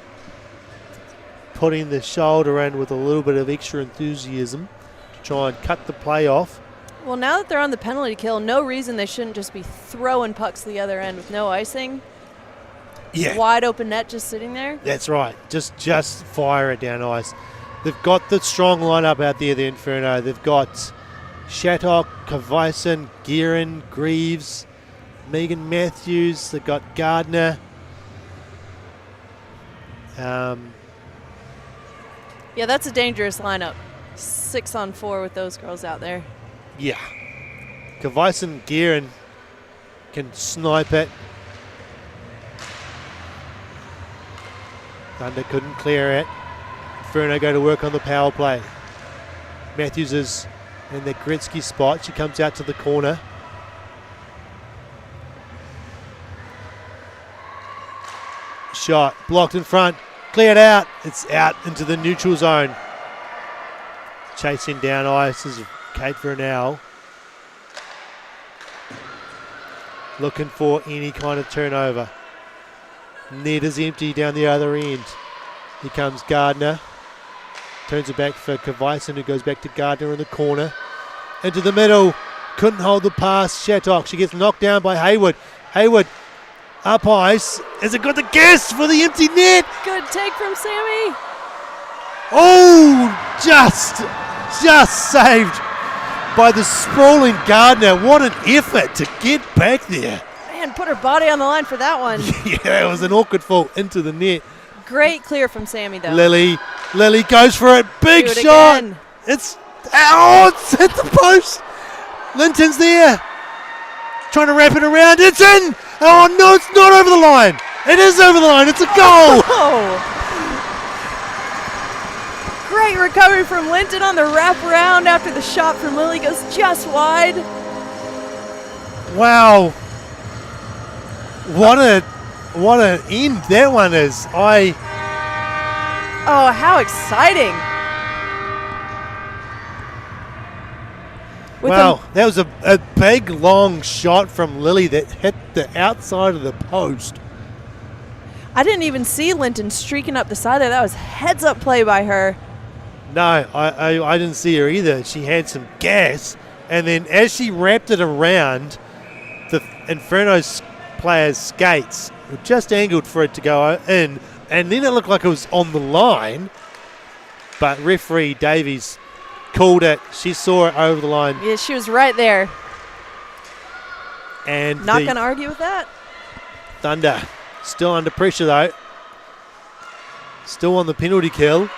putting the shoulder in with a little bit of extra enthusiasm to try and cut the play off. Well, now that they're on the penalty kill, no reason they shouldn't just be throwing pucks to the other end with no icing. Yeah. Wide open net just sitting there. That's right. Just fire it down ice. They've got the strong lineup out there, the Inferno. They've got Shattock, Kavaisen, Guerin, Greaves, Megan Matthews. They've got Gardner. Yeah, that's a dangerous lineup. 6 on 4 with those girls out there. Yeah. Kavaisen, Guerin can snipe it. Thunder couldn't clear it. Inferno go to work on the power play. Matthews is in the Gretzky spot. She comes out to the corner. shot. Blocked in front. Cleared out. It's out into the neutral zone. Chasing down ice is Kate Vernell. Looking for any kind of turnover. Net is empty down the other end. Here comes Gardner. Turns it back for Kavaisen, who goes back to Gardner in the corner. Into the middle. Couldn't hold the pass. Shattock. She gets knocked down by Hayward. Hayward up ice. Is it got the guess for the empty net? Good take from Sammy. Oh, just saved by the sprawling Gardner. What an effort to get back there. Man, put her body on the line for that one. Yeah, it was an awkward fall into the net. Great clear from Sammy, though. Lily goes for it. Big Do it shot. again. It's hit the post. Linton's there. Trying to wrap it around. It's in. Oh, no, it's not over the line. It is over the line. It's a goal. Oh. Great recovery from Linton on the wraparound after the shot from Lily goes just wide. Wow. What an end that one is. Oh, how exciting. Wow, that was a big, long shot from Lily that hit the outside of the post. I didn't even see Linton streaking up the side there. That was heads-up play by her. No, I didn't see her either. She had some gas, and then as she wrapped it around, the Inferno's player's skates were just angled for it to go in, and then it looked like it was on the line, but referee Davies called it. She saw it over the line. Yeah, she was right there. And not going to argue with that. Thunder still under pressure though. Still on the penalty kill.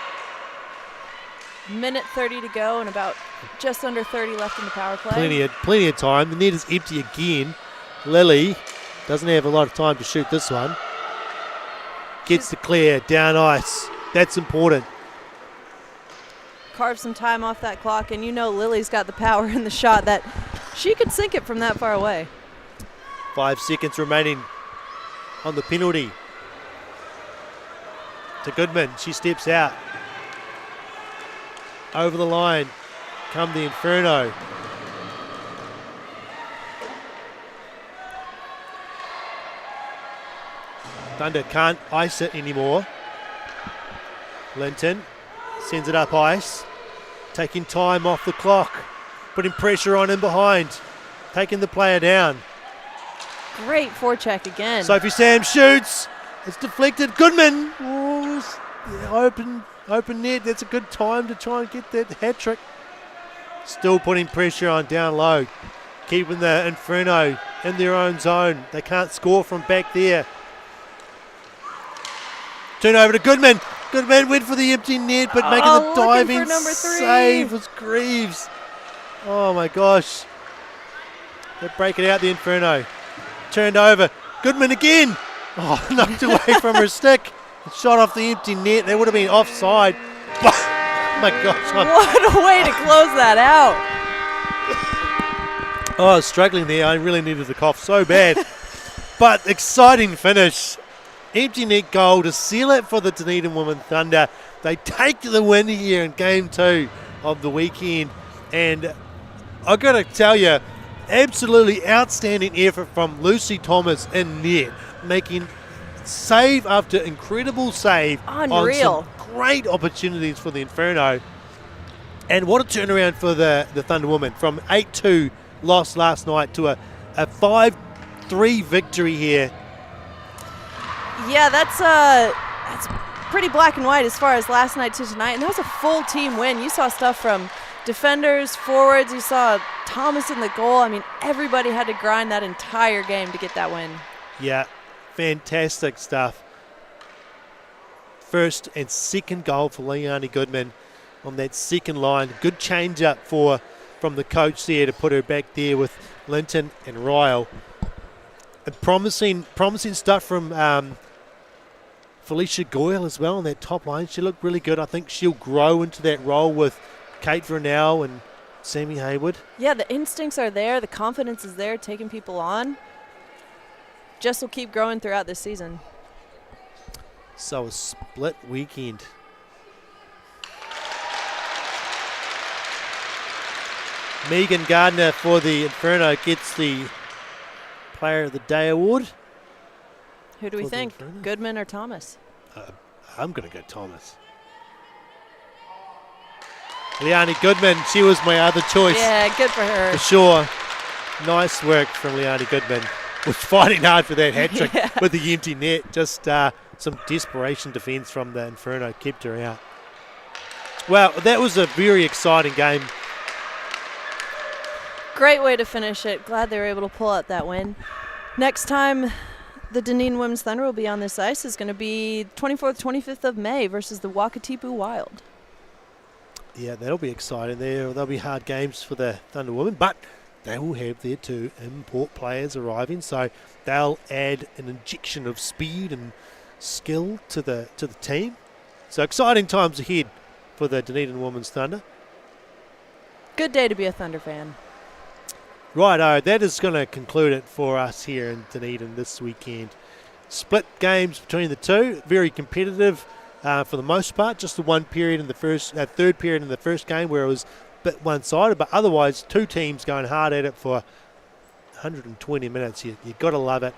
Minute 30 to go and about just under 30 left in the power play. Plenty of time. The net is empty again. Lily doesn't have a lot of time to shoot this one. Gets the clear, down ice. That's important. Carve some time off that clock, and you know Lily's got the power in the shot that she could sink it from that far away. 5 seconds remaining on the penalty. To Goodman, she steps out. Over the line come the Inferno. Thunder can't ice it anymore. Linton sends it up ice. Taking time off the clock. Putting pressure on in behind. Taking the player down. Great forecheck again. Sophie Sam shoots. It's deflected. Goodman. Oh, open net. That's a good time to try and get that hat trick. Still putting pressure on down low. Keeping the Inferno in their own zone. They can't score from back there. Turn over to Goodman. Goodman went for the empty net, but making the diving save was Greaves. Oh my gosh. They break it out, the Inferno. Turned over. Goodman again. Oh, knocked away from her stick. Shot off the empty net. They would have been offside. Oh my gosh. What a way to close that out. Oh, I was struggling there. I really needed to cough so bad. But exciting finish. Empty net goal to seal it for the Dunedin Women Thunder. They take the win here in Game 2 of the weekend. And I've got to tell you, absolutely outstanding effort from Lucy Thomas in net, making save after incredible save. Unreal. On some great opportunities for the Inferno. And what a turnaround for the Thunder Women from 8-2 loss last night to a 5-3 victory here. Yeah, that's pretty black and white as far as last night to tonight. And that was a full team win. You saw stuff from defenders, forwards. You saw Thomas in the goal. I mean, everybody had to grind that entire game to get that win. Yeah, fantastic stuff. First and second goal for Leonie Goodman on that second line. Good change up from the coach there to put her back there with Linton and Ryle. And promising stuff from Felicia Goyle as well on that top line. She looked really good. I think she'll grow into that role with Kate Vernell and Sammy Hayward. Yeah, the instincts are there. The confidence is there, taking people on. Jess will keep growing throughout this season. So a split weekend. Megan Gardner for the Inferno gets the Player of the Day award. Who do we think? Goodman or Thomas? I'm going to go Thomas. Leonie Goodman, she was my other choice. Yeah, good for her. For sure. Nice work from Leonie Goodman. Was fighting hard for that hat trick with the empty net. Just some desperation defence from the Inferno kept her out. Well, that was a very exciting game. Great way to finish it. Glad they were able to pull out that win. Next time the Dunedin Women's Thunder will be on this ice is going to be 24th, 25th of May versus the Wakatipu Wild. Yeah, that'll be exciting. There'll be hard games for the Thunder Women, but they will have their 2 import players arriving, so they'll add an injection of speed and skill to the team. So exciting times ahead for the Dunedin Women's Thunder. Good day to be a Thunder fan. Righto, that is going to conclude it for us here in Dunedin this weekend. Split games between the two, very competitive for the most part. Just the one period in the third period in the first game where it was a bit one-sided, but otherwise 2 teams going hard at it for 120 minutes. You've got to love it.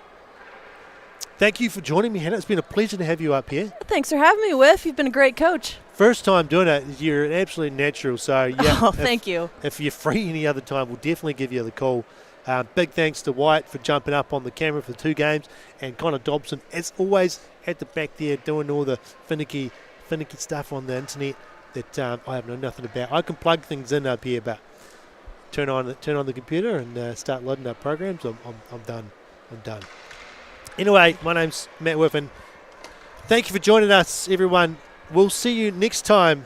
Thank you for joining me, Hannah. It's been a pleasure to have you up here. Thanks for having me, Whiff. You've been a great coach. First time doing it. You're an absolute natural. So yeah. Oh, thank you. If you're free any other time, we'll definitely give you the call. Big thanks to Wyatt for jumping up on the camera for 2 games, and Connor Dobson, as always, at the back there doing all the finicky stuff on the internet that I have known nothing about. I can plug things in up here, but turn on the computer and start loading up programs. I'm done. I'm done. Anyway, my name's Matt Whiffen. Thank you for joining us, everyone. We'll see you next time